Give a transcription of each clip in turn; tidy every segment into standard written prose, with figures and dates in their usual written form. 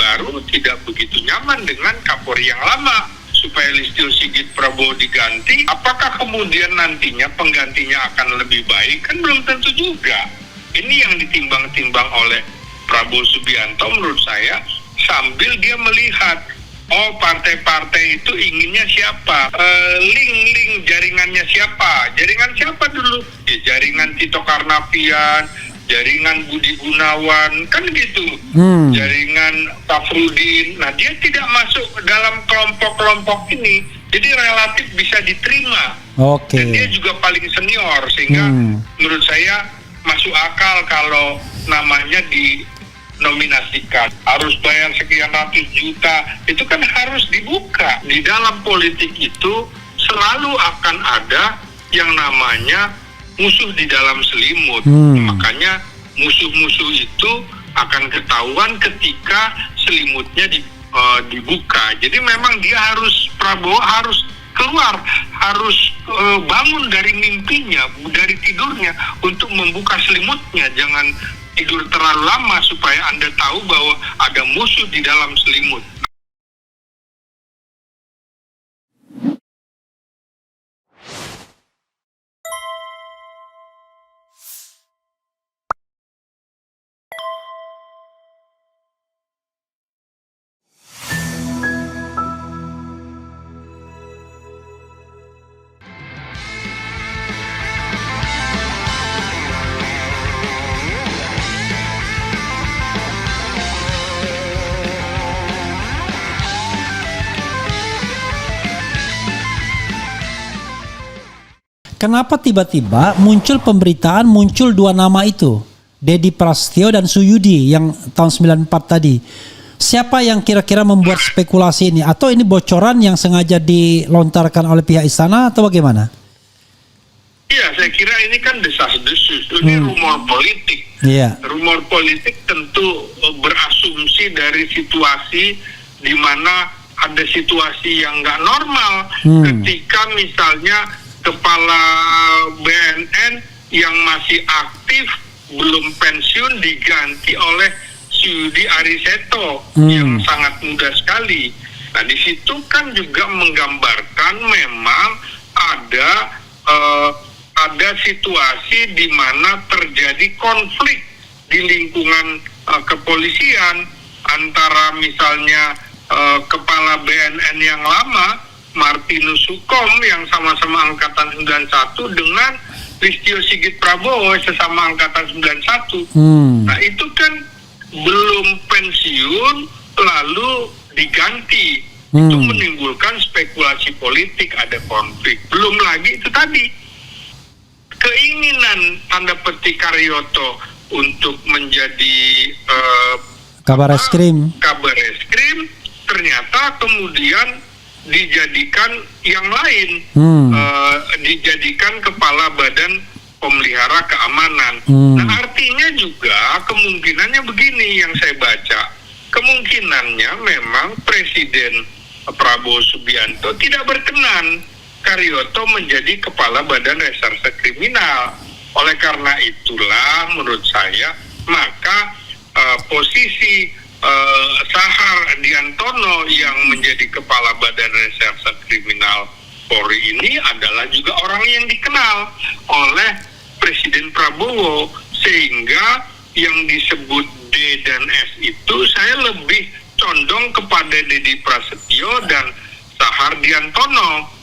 baru tidak begitu nyaman dengan Kapolri yang lama. Supaya Listio Sigit Prabowo diganti, apakah kemudian nantinya penggantinya akan lebih baik? Kan belum tentu juga. Ini yang ditimbang-timbang oleh Prabowo Subianto menurut saya, sambil dia melihat, oh partai-partai itu inginnya siapa, link jaringannya siapa, jaringan siapa dulu? Ya, jaringan Tito Karnavian, jaringan Budi Gunawan, kan gitu, jaringan Safrudin. Nah, dia tidak masuk dalam kelompok-kelompok ini, jadi relatif bisa diterima. Dan dia juga paling senior, sehingga menurut saya masuk akal kalau namanya dinominasikan. Harus bayar sekian ratus juta, itu kan harus dibuka. Di dalam politik itu selalu akan ada yang namanya musuh di dalam selimut. Makanya musuh-musuh itu akan ketahuan ketika selimutnya dibuka. Jadi memang Prabowo harus keluar, harus bangun dari mimpinya, dari tidurnya untuk membuka selimutnya. Jangan tidur terlalu lama supaya Anda tahu bahwa ada musuh di dalam selimut. Kenapa tiba-tiba muncul pemberitaan muncul dua nama itu, Dedi Prasetyo dan Suyudi yang tahun 94 tadi? Siapa yang kira-kira membuat spekulasi ini? Atau ini bocoran yang sengaja dilontarkan oleh pihak istana atau bagaimana? Iya, saya kira ini kan desas-desus, ini rumor politik. Rumor politik tentu berasumsi dari situasi di mana ada situasi yang nggak normal ketika misalnya kepala BNN yang masih aktif belum pensiun diganti oleh Suyudi Ariseto yang sangat muda sekali. Nah, di situ kan juga menggambarkan memang ada situasi di mana terjadi konflik di lingkungan kepolisian antara misalnya kepala BNN yang lama Martinus Hukom yang sama-sama angkatan 91 dengan Listio Sigit Prabowo sesama angkatan 91. Nah, itu kan belum pensiun lalu diganti. Itu menimbulkan spekulasi politik, ada konflik. Belum lagi itu tadi keinginan tanda petik Karyoto untuk menjadi Kabar Eskrim ternyata kemudian dijadikan yang lain, dijadikan kepala Badan Pemelihara Keamanan. Nah, artinya juga kemungkinannya begini yang saya baca, kemungkinannya memang Presiden Prabowo Subianto tidak berkenan Karyoto menjadi kepala Badan Reserse Kriminal. Oleh karena itulah menurut saya maka posisi Sahar Diantono yang menjadi kepala Badan Reserse Kriminal Polri ini adalah juga orang yang dikenal oleh Presiden Prabowo, sehingga yang disebut D dan S itu saya lebih condong kepada Dedi Prasetyo dan Sahar Diantono.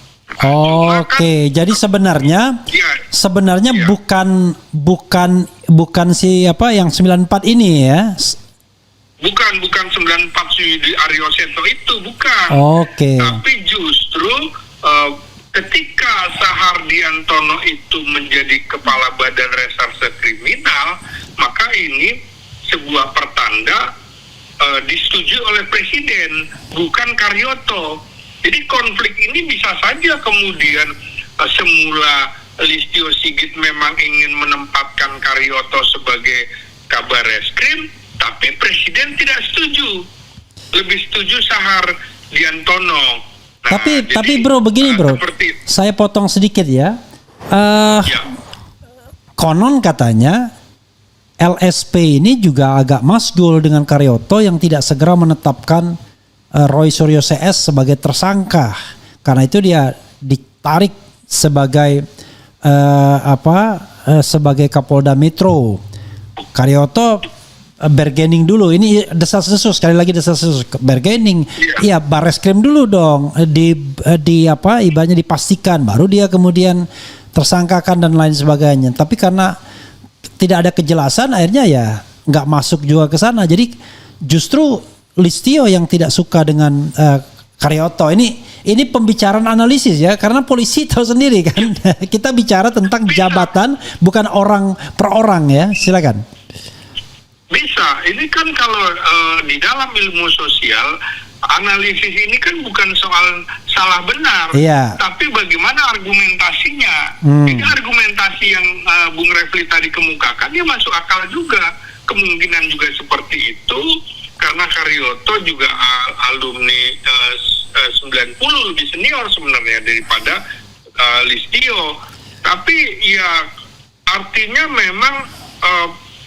Jadi sebenarnya bukan siapa yang 94 ini ya. Bukan 94 Suyudi Aryoseto itu, bukan. Tapi justru ketika Sahar Diantono itu menjadi kepala Badan Reserse Kriminal, maka ini sebuah pertanda disetujui oleh Presiden, bukan Karyoto. Jadi konflik ini bisa saja kemudian semula Listio Sigit memang ingin menempatkan Karyoto sebagai Kabar Eskrim, tapi Presiden tidak setuju, lebih setuju Sahar Diantono. Nah, tapi bro begini bro, saya potong sedikit ya. Konon katanya LSP ini juga agak masgul dengan Karyoto yang tidak segera menetapkan Roy Suryo CS sebagai tersangka. Karena itu dia ditarik sebagai sebagai Kapolda Metro. Karyoto bargaining dulu. Ini desas-desus, sekali lagi desas-desus, bargaining. Iya, Barreskrim dulu dong. Ibaratnya dipastikan, baru dia kemudian tersangkakan dan lain sebagainya. Tapi karena tidak ada kejelasan, akhirnya ya nggak masuk juga ke sana. Jadi justru Listio yang tidak suka dengan Karyoto. Ini pembicaraan analisis ya, karena polisi tahu sendiri kan. Kita bicara tentang jabatan, bukan orang per orang ya. Silakan. Bisa. Ini kan kalau di dalam ilmu sosial, analisis ini kan bukan soal salah benar, tapi bagaimana argumentasinya. Jadi argumentasi yang Bung Refli tadi kemukakan, dia masuk akal juga. Kemungkinan juga seperti itu, karena Karyoto juga alumni 90, lebih senior sebenarnya daripada Listio. Tapi ya artinya memang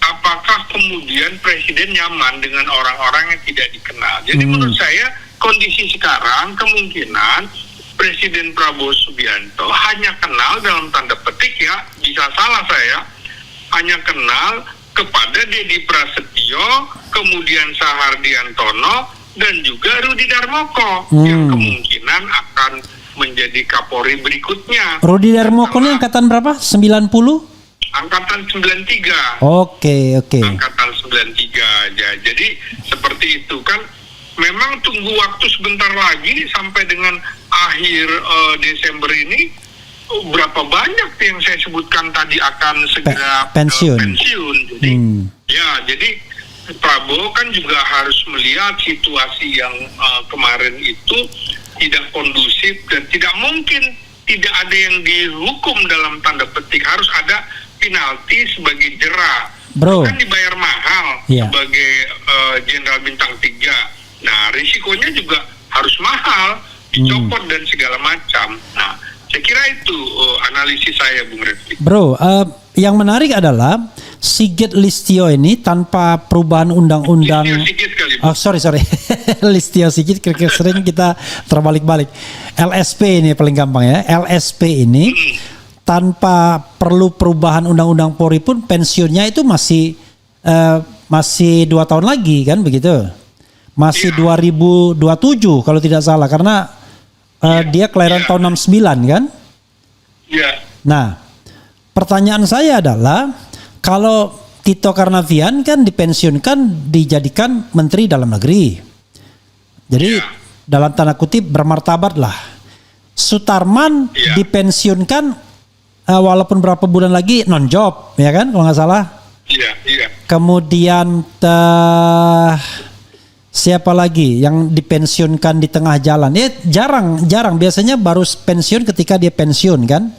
apakah kemudian Presiden nyaman dengan orang-orang yang tidak dikenal. Jadi menurut saya kondisi sekarang kemungkinan Presiden Prabowo Subianto hanya kenal, dalam tanda petik ya, bisa salah saya, hanya kenal kepada Dedi Prasetyo, kemudian Sahardiantono, dan juga Rudi Darmoko yang kemungkinan akan menjadi Kapolri berikutnya. Rudi Darmoko ini angkatan berapa? 90? Angkatan 93. Oke. Angkatan 93 aja. Jadi seperti itu kan, memang tunggu waktu sebentar lagi sampai dengan akhir Desember ini, berapa banyak yang saya sebutkan tadi akan segera pensiun. Jadi jadi Prabowo kan juga harus melihat situasi yang kemarin itu tidak kondusif dan tidak mungkin tidak ada yang dihukum dalam tanda petik, harus ada penalti sebagai jera. Bro, kan dibayar mahal sebagai Jenderal Bintang 3. Nah, risikonya juga harus mahal, dicopot dan segala macam. Nah, saya kira itu analisis saya, Bung Refli. Bro, yang menarik adalah Sigit Listio ini tanpa perubahan undang-undang. Sigit kali, Bu. Oh, sorry. Listio Sigit, kira-kira sering kita terbalik-balik. LSP ini paling gampang ya. LSP ini tanpa perlu perubahan undang-undang Polri pun pensiunnya itu masih 2 tahun lagi kan begitu? Masih 2027 kalau tidak salah, karena dia kelahiran tahun 69 kan? Iya. Nah, pertanyaan saya adalah kalau Tito Karnavian kan dipensiunkan dijadikan Menteri Dalam Negeri. Jadi dalam tanda kutip bermartabat lah. Sutarman dipensiunkan walaupun berapa bulan lagi non job, ya kan kalau nggak salah. Iya. Kemudian siapa lagi yang dipensiunkan di tengah jalan? Jarang. Biasanya baru pensiun ketika dia pensiun kan.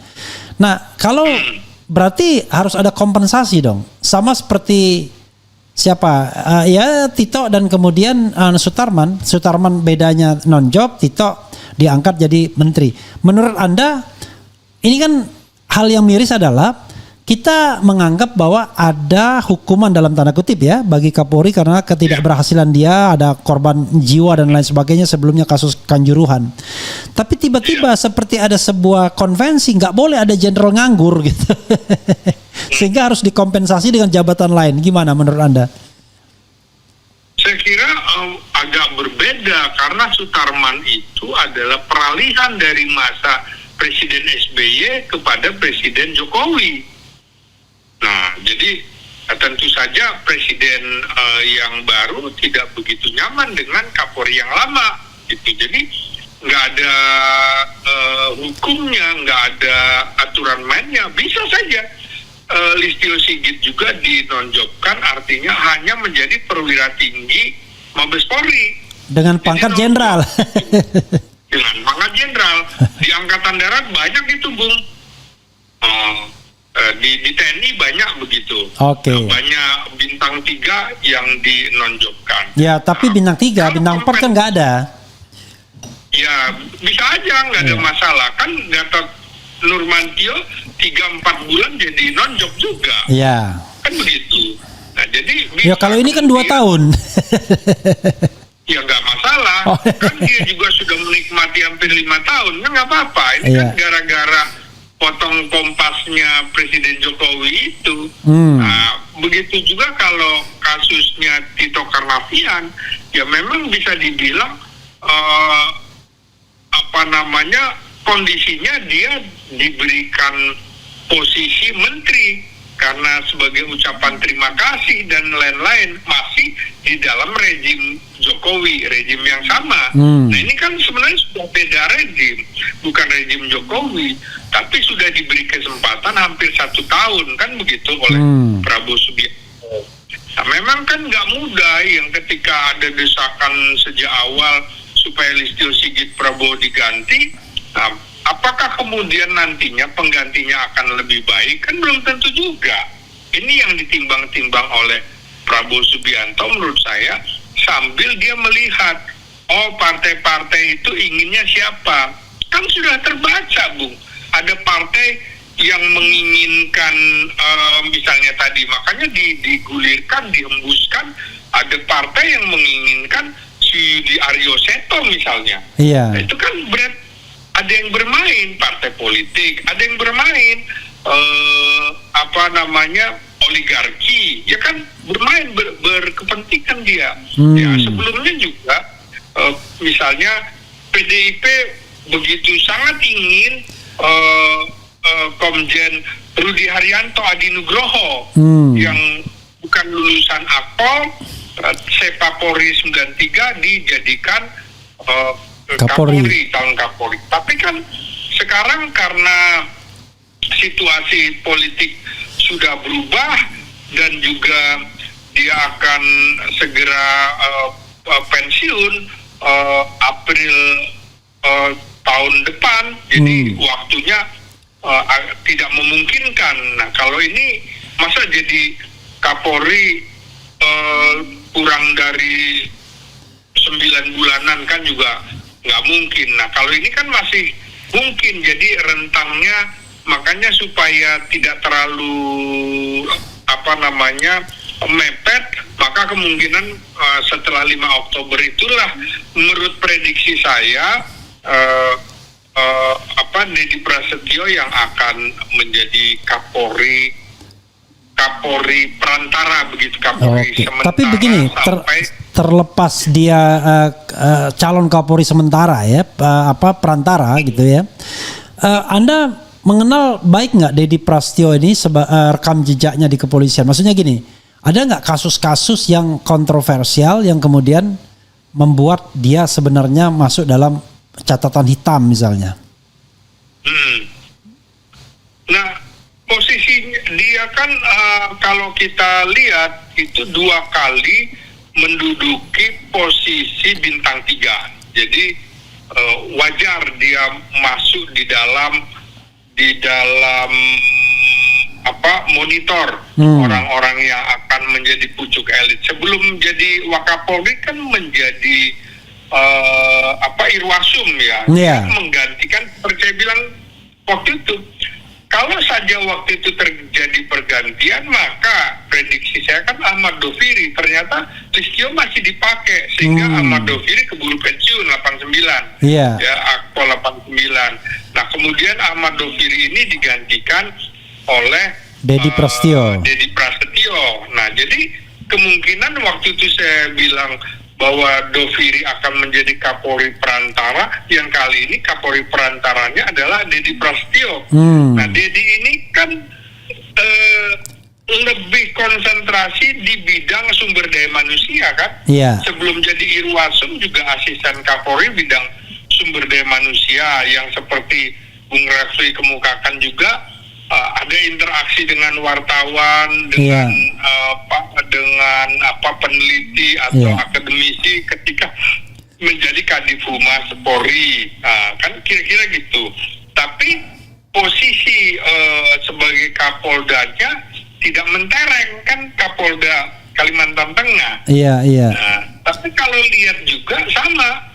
Nah kalau berarti harus ada kompensasi dong. Sama seperti siapa? Tito dan kemudian Sutarman. Sutarman bedanya non job, Tito diangkat jadi menteri. Menurut Anda ini kan hal yang miris adalah kita menganggap bahwa ada hukuman dalam tanda kutip ya bagi Kapolri karena ketidakberhasilan dia, ada korban jiwa dan lain sebagainya sebelumnya kasus Kanjuruhan. Tapi tiba-tiba seperti ada sebuah konvensi nggak boleh ada jenderal nganggur gitu. Sehingga harus dikompensasi dengan jabatan lain. Gimana menurut Anda? Saya kira agak berbeda karena Sutarman itu adalah peralihan dari masa Presiden SBY kepada Presiden Jokowi. Nah, jadi tentu saja Presiden yang baru tidak begitu nyaman dengan Kapolri yang lama. Gitu. Jadi nggak ada hukumnya, nggak ada aturan mainnya. Bisa saja Listio Sigit juga dinonjobkan, artinya hanya menjadi perwira tinggi Mabes Polri. Dengan pangkat jenderal. Dengan pangkat jenderal. Di Angkatan Darat banyak itu, Bung. Di TNI banyak begitu. Oke. Banyak bintang 3 yang dinonjobkan. Ya, tapi bintang 3, bintang 4 kan nggak ada. Ya, bisa aja nggak ada masalah. Kan Gatot Nurmantio 3-4 bulan jadi nonjob juga. Iya. Kan begitu. Nah, jadi Ya kalau ini kan 2 tahun. ya nggak masalah. Oh. Kan dia juga sudah menikmati hampir 5 tahun, kan nggak apa-apa. Ini Iya. kan gara-gara potong kompasnya Presiden Jokowi itu. Nah, begitu juga kalau kasusnya Tito Karnavian, ya memang bisa dibilang kondisinya dia diberikan posisi menteri karena sebagai ucapan terima kasih dan lain-lain, masih di dalam rejim Jokowi, rejim yang sama. Nah, ini kan sebenarnya sudah beda rejim, bukan rejim Jokowi, tapi sudah diberi kesempatan hampir 1 tahun, kan begitu, oleh Prabowo Subianto. Nah, memang kan nggak mudah yang ketika ada desakan sejak awal supaya Listio Sigit Prabowo diganti. Nah, apakah kemudian nantinya penggantinya akan lebih baik? Kan belum tentu juga. Ini yang ditimbang-timbang oleh Prabowo Subianto menurut saya, sambil dia melihat, oh partai-partai itu inginnya siapa. Kan sudah terbaca, Bung. Ada partai yang menginginkan misalnya tadi, makanya digulirkan, dihembuskan, ada partai yang menginginkan si Di Aryo Seto misalnya. Iya. Nah, itu kan berat. Ada yang bermain partai politik, ada yang bermain oligarki, ya kan bermain berkepentingan dia. Ya, sebelumnya juga misalnya PDIP begitu sangat ingin Komjen Rudi Haryanto Adinugroho yang bukan lulusan Akpol, Sepapori 93 dijadikan Kapolri, calon Kapolri. Tapi kan sekarang karena situasi politik sudah berubah dan juga dia akan segera pensiun April tahun depan, jadi waktunya tidak memungkinkan. Nah, kalau ini masa jadi Kapolri kurang dari 9 bulanan kan juga nggak mungkin. Nah, kalau ini kan masih mungkin, jadi rentangnya, makanya supaya tidak terlalu mepet, maka kemungkinan setelah 5 Oktober itulah menurut prediksi saya Deddy Prasetyo yang akan menjadi Kapolri perantara, begitu, Kapolri sementara. Tapi begini, terlepas dia calon Kapolri sementara ya, perantara gitu ya. Anda mengenal baik nggak Deddy Prasetyo ini rekam jejaknya di kepolisian? Maksudnya gini, ada nggak kasus-kasus yang kontroversial yang kemudian membuat dia sebenarnya masuk dalam catatan hitam misalnya? Nah, posisinya dia kan kalau kita lihat itu 2 kali menduduki posisi bintang 3. Jadi wajar dia masuk di dalam monitor orang-orang yang akan menjadi pucuk elit. Sebelum jadi Wakapolri kan menjadi Irwasum ya. Yeah. Menggantikan, seperti saya bilang waktu itu, kalau saja waktu itu terjadi pergantian, maka prediksi saya kan Ahmad Doviri, ternyata Listio masih dipakai sehingga Ahmad Doviri keburu pensiun 89. Iya. Ya, Akpol 89. Nah, kemudian Ahmad Doviri ini digantikan oleh Deddy Prasetyo. Deddy Prasetyo. Nah, jadi kemungkinan waktu itu saya bilang bahwa Doviri akan menjadi Kapolri perantara, yang kali ini Kapolri perantaranya adalah Deddy Prasetyo. Nah, Deddy ini kan lebih konsentrasi di bidang sumber daya manusia kan. Iya. Sebelum jadi Irwasum juga asisten Kapolri bidang sumber daya manusia, yang seperti Bung Refli kemukakan juga ada interaksi dengan wartawan, dengan peneliti atau akademisi ketika menjadi Kadif Humas Polri. Kan kira-kira gitu. Tapi posisi sebagai Kapoldanya tidak mentereng, kan Kapolda Kalimantan Tengah. Iya. Nah, tapi kalau lihat juga sama,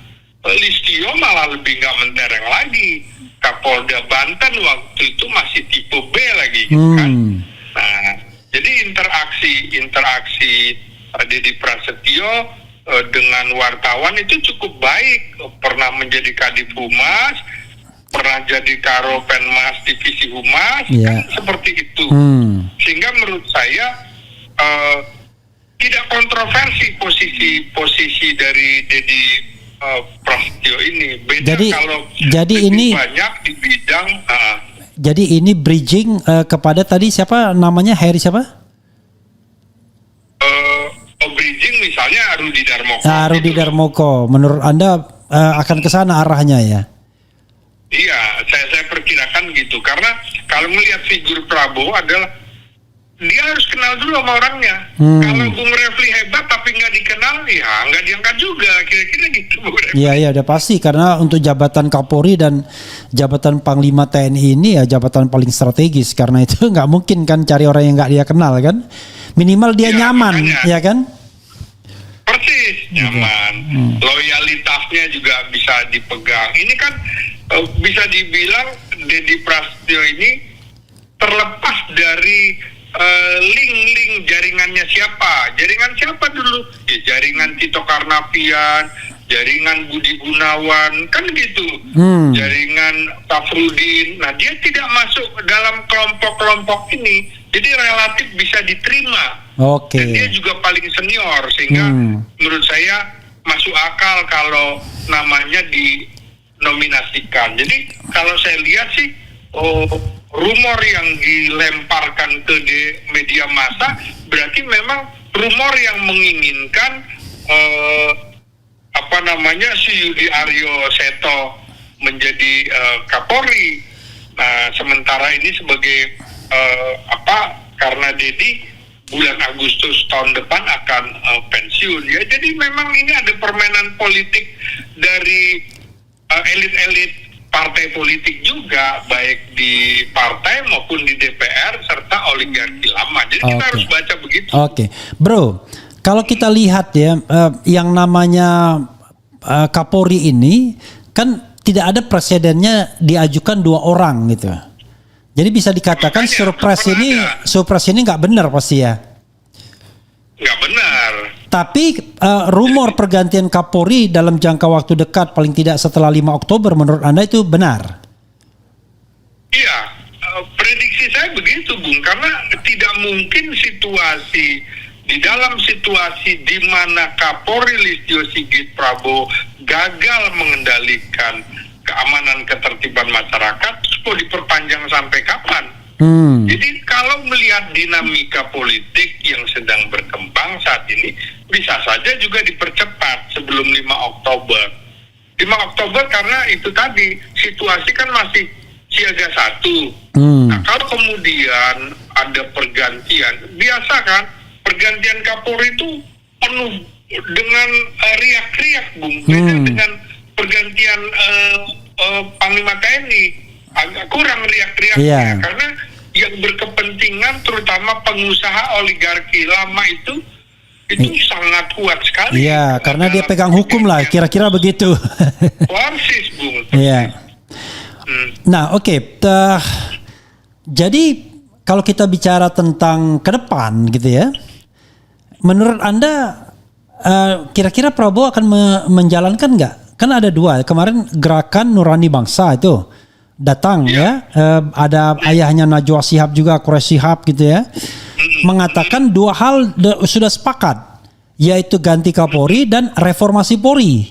Listio malah lebih nggak mentereng lagi. Kapolda Banten waktu itu masih tipe B lagi, gitu kan. Nah, jadi interaksi interaksi Dedi Prasetyo dengan wartawan itu cukup baik. Pernah menjadi Kadif Humas, pernah jadi Karo Penmas Divisi Humas, kan seperti itu. Sehingga menurut saya tidak kontroversi posisi dari Dedi Prasetyo ini. Beda kalau jadi ini banyak di bidang. Jadi ini bridging kepada tadi siapa namanya, Heri siapa? Bridging misalnya Rudi Darmoko. Rudi Darmoko, menurut Anda akan ke sana arahnya ya? Iya, saya perkirakan gitu. Karena kalau melihat figur Prabowo adalah dia harus kenal dulu sama orangnya. Kalau Bung Refli hebat tapi nggak dikenal, ya nggak diangkat juga. Kira-kira gitu, Bung Refli. Iya, udah pasti. Karena untuk jabatan Kapolri dan jabatan Panglima TNI ini ya jabatan paling strategis. Karena itu nggak mungkin kan cari orang yang nggak dia kenal kan. Minimal dia nyaman, makanya. Ya kan? Persis, nyaman. Loyalitasnya juga bisa dipegang. Ini kan bisa dibilang Dedi Prasetyo ini terlepas dari link-link jaringannya siapa. Jaringan siapa dulu? Ya, jaringan Tito Karnavian, jaringan Budi Gunawan, kan gitu. Jaringan Safrudin. Nah, dia tidak masuk dalam kelompok-kelompok ini. Jadi relatif bisa diterima. Dan dia juga paling senior, sehingga menurut saya masuk akal kalau namanya dinominasikan. Jadi kalau saya lihat sih, rumor yang dilemparkan ke media massa berarti memang rumor yang menginginkan si Yudi Aryo Seto menjadi Kapolri. Nah, sementara ini sebagai karena Dedi bulan Agustus tahun depan akan pensiun ya. Jadi memang ini ada permainan politik dari elit-elit partai politik juga, baik di partai maupun di DPR serta oligarki lama. Jadi kita harus baca begitu. Bro, kalau kita lihat ya yang namanya Kapolri ini kan tidak ada presidennya diajukan 2 orang gitu. Jadi bisa dikatakan surprise ini nggak benar pasti ya? Nggak benar. Tapi rumor pergantian Kapolri dalam jangka waktu dekat paling tidak setelah 5 Oktober menurut Anda itu benar? Iya, prediksi saya begitu, Bung. Karena tidak mungkin di dalam situasi di mana Kapolri Listio Sigit Prabowo gagal mengendalikan keamanan ketertiban masyarakat, mau diperpanjang sampai kapan? Jadi kalau melihat dinamika politik yang sedang berkembang saat ini, bisa saja juga dipercepat sebelum 5 Oktober. 5 Oktober karena itu tadi, situasi kan masih siaga 1. Nah, kalau kemudian ada pergantian, biasa kan, pergantian Kapolri itu penuh dengan riak-riak, Bung. Beda dengan pergantian Panglima TNI, agak kurang riak-riaknya, karena yang berkepentingan terutama pengusaha oligarki lama itu sangat kuat sekali. Iya, karena dia pegang hukum lah, kira-kira begitu. Persis, Bung. Iya. Nah, jadi kalau kita bicara tentang ke depan gitu ya, menurut Anda kira-kira Prabowo akan menjalankan nggak? Kan ada 2, kemarin Gerakan Nurani Bangsa itu datang ya, ada ayahnya Najwa Shihab juga, Quraish Shihab gitu ya, mengatakan 2 hal sudah sepakat, yaitu ganti Kapolri dan reformasi Polri.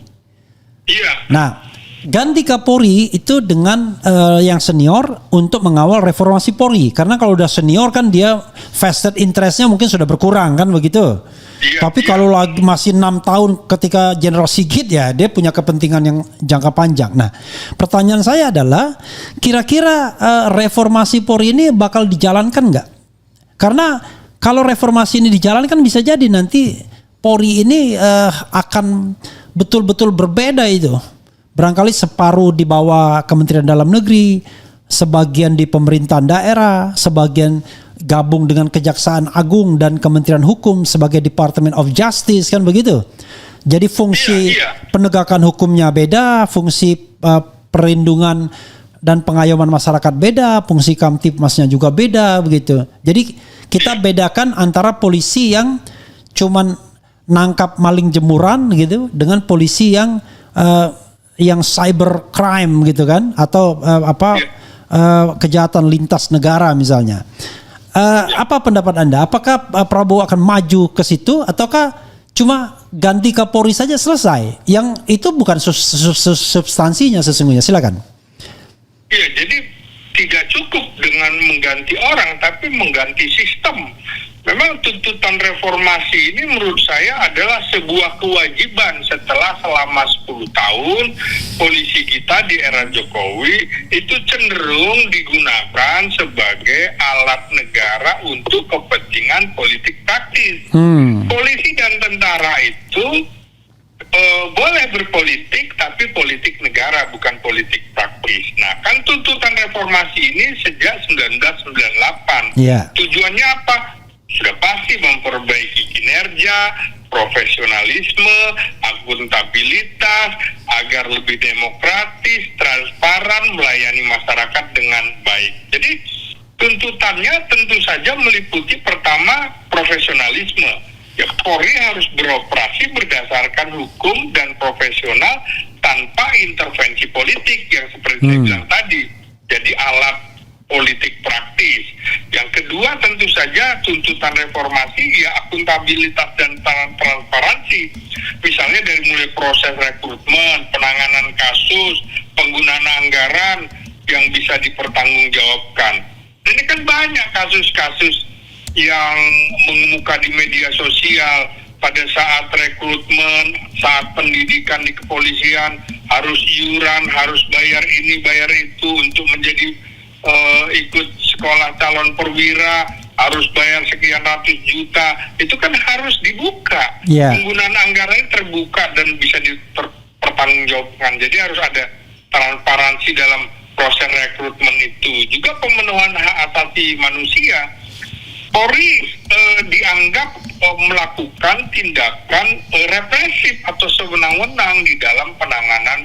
Nah, ganti Kapolri itu dengan yang senior untuk mengawal reformasi Polri, karena kalau udah senior kan dia vested interestnya mungkin sudah berkurang kan begitu. Tapi kalau lagi masih 6 tahun ketika Jenderal Sigit ya dia punya kepentingan yang jangka panjang. Nah, pertanyaan saya adalah kira-kira reformasi Polri ini bakal dijalankan nggak? Karena kalau reformasi ini dijalankan bisa jadi nanti Polri ini akan betul-betul berbeda itu. Barangkali separuh di bawah Kementerian Dalam Negeri, sebagian di pemerintahan daerah, sebagian gabung dengan Kejaksaan Agung dan Kementerian Hukum sebagai Department of Justice, kan begitu. Jadi fungsi penegakan hukumnya beda, fungsi perlindungan dan pengayoman masyarakat beda, fungsi Kamtipmasnya juga beda begitu. Jadi kita bedakan antara polisi yang cuman nangkap maling jemuran gitu dengan polisi yang cyber crime gitu kan, atau kejahatan lintas negara misalnya. Apa pendapat Anda? Apakah Prabowo akan maju ke situ ataukah cuma ganti Kapolri saja selesai? Yang itu bukan substansinya sesungguhnya. Silakan. Iya, jadi tidak cukup dengan mengganti orang, tapi mengganti sistem. Memang tuntutan reformasi ini menurut saya adalah sebuah kewajiban setelah selama 10 tahun polisi kita di era Jokowi itu cenderung digunakan sebagai alat negara untuk kepentingan politik praktis. Polisi dan tentara itu boleh berpolitik, tapi politik negara, bukan politik praktis. Nah, kan tuntutan reformasi ini sejak 1998. Yeah. Tujuannya apa? Sudah pasti memperbaiki kinerja, profesionalisme, akuntabilitas, agar lebih demokratis, transparan, melayani masyarakat dengan baik. Jadi, tuntutannya tentu saja meliputi pertama profesionalisme. Ya, Polri harus beroperasi berdasarkan hukum dan profesional tanpa intervensi politik yang seperti saya bilang tadi. Jadi alat politik praktis. Yang kedua tentu saja tuntutan reformasi ya akuntabilitas dan transparansi. Misalnya dari mulai proses rekrutmen, penanganan kasus, penggunaan anggaran yang bisa dipertanggungjawabkan. Ini kan banyak kasus-kasus yang mengemuka di media sosial pada saat rekrutmen, saat pendidikan di kepolisian, harus iuran, harus bayar ini, bayar itu untuk menjadi ikut sekolah calon perwira, harus bayar sekian ratus juta. Itu kan harus dibuka. Penggunaan anggaran terbuka dan bisa dipertanggungjawabkan. Jadi harus ada transparansi dalam proses rekrutmen itu. Juga pemenuhan hak asasi manusia. Polri dianggap melakukan tindakan represif atau sewenang-wenang di dalam penanganan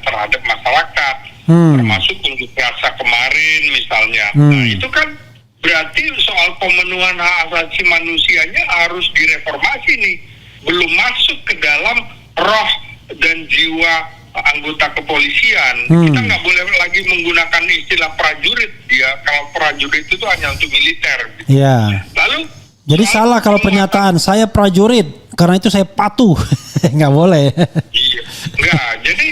terhadap masyarakat, termasuk unjuk rasa kemarin misalnya. Nah, itu kan berarti soal pemenuhan hak asasi manusianya harus direformasi nih, belum masuk ke dalam roh dan jiwa anggota kepolisian. Kita nggak boleh lagi menggunakan istilah prajurit. Kalau prajurit itu hanya untuk militer. Iya. Lalu jadi salah kalau pernyataan saya prajurit karena itu saya patuh. Nggak boleh. Iya, nggak. Jadi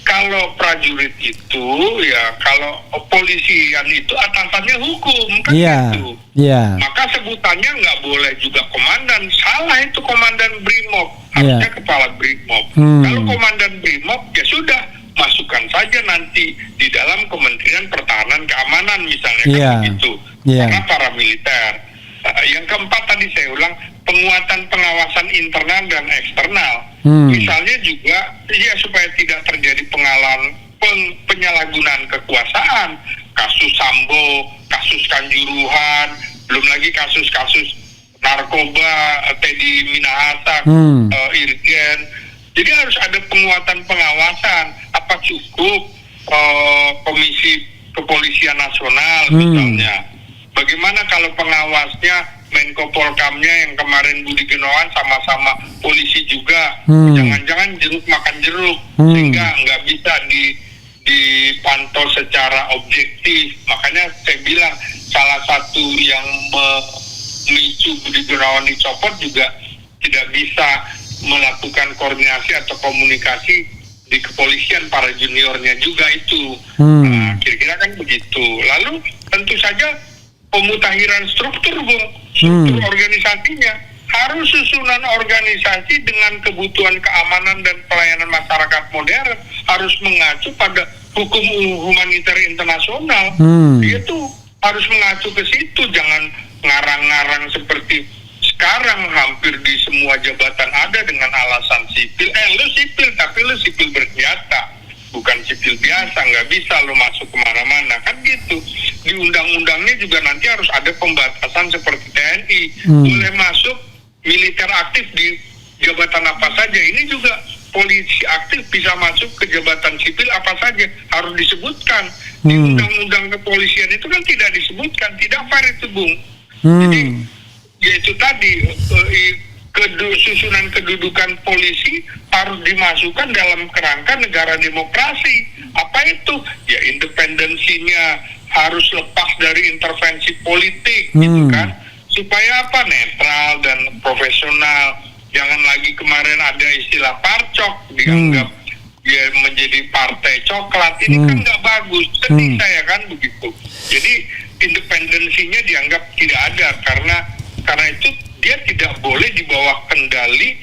kalau prajurit itu ya kalau polisian itu atasannya hukum kan gitu. Iya. Maka sebutannya nggak boleh juga komandan. Salah itu komandan Brimob. Harusnya kepala Brimob. Kalau komandan Brimob ya sudah masukkan saja nanti di dalam Kementerian Pertahanan Keamanan misalnya kan begitu. Karena para militer. Yang keempat tadi saya ulang, penguatan pengawasan internal dan eksternal. Misalnya juga ya supaya tidak terjadi penyalahgunaan kekuasaan, kasus Sambo, kasus Kanjuruhan, belum lagi kasus-kasus narkoba, Teddy Minahasa, Irjen. Jadi harus ada penguatan pengawasan. Apa cukup Komisi Kepolisian Nasional misalnya? Bagaimana kalau pengawasnya Menko Polkamnya yang kemarin Budi Gunawan sama-sama polisi juga, jangan-jangan jeruk makan jeruk, sehingga nggak bisa dipantau secara objektif. Makanya saya bilang salah satu yang memicu Budi Gunawan dicopot juga tidak bisa melakukan koordinasi atau komunikasi di kepolisian para juniornya juga itu. Nah, kira-kira kan begitu. Lalu tentu saja pemutakhiran struktur, Bung. Struktur organisasinya harus susunan organisasi dengan kebutuhan keamanan dan pelayanan masyarakat modern, harus mengacu pada hukum humaniter internasional. Itu harus mengacu ke situ, jangan ngarang-ngarang seperti sekarang hampir di semua jabatan ada dengan alasan sipil. Lu sipil, tapi lu sipil bersenjata, bukan sipil biasa, nggak bisa lu masuk kemana-mana, kan gitu. Di undang-undangnya juga nanti harus ada pembatasan seperti TNI, boleh masuk militer aktif di jabatan apa saja. Ini juga polisi aktif bisa masuk ke jabatan sipil apa saja, harus disebutkan. Di undang-undang kepolisian itu kan tidak disebutkan, tidak fair itu, Bung. Jadi yaitu tadi susunan kedudukan polisi harus dimasukkan dalam kerangka negara demokrasi. Apa itu? Ya independensinya harus lepas dari intervensi politik, gitu kan? Supaya apa? Netral dan profesional. Jangan lagi kemarin ada istilah parcok, dianggap dia menjadi partai coklat. Ini kan nggak bagus. Sedih saya kan begitu. Jadi independensinya dianggap tidak ada karena itu dia tidak boleh di bawah kendali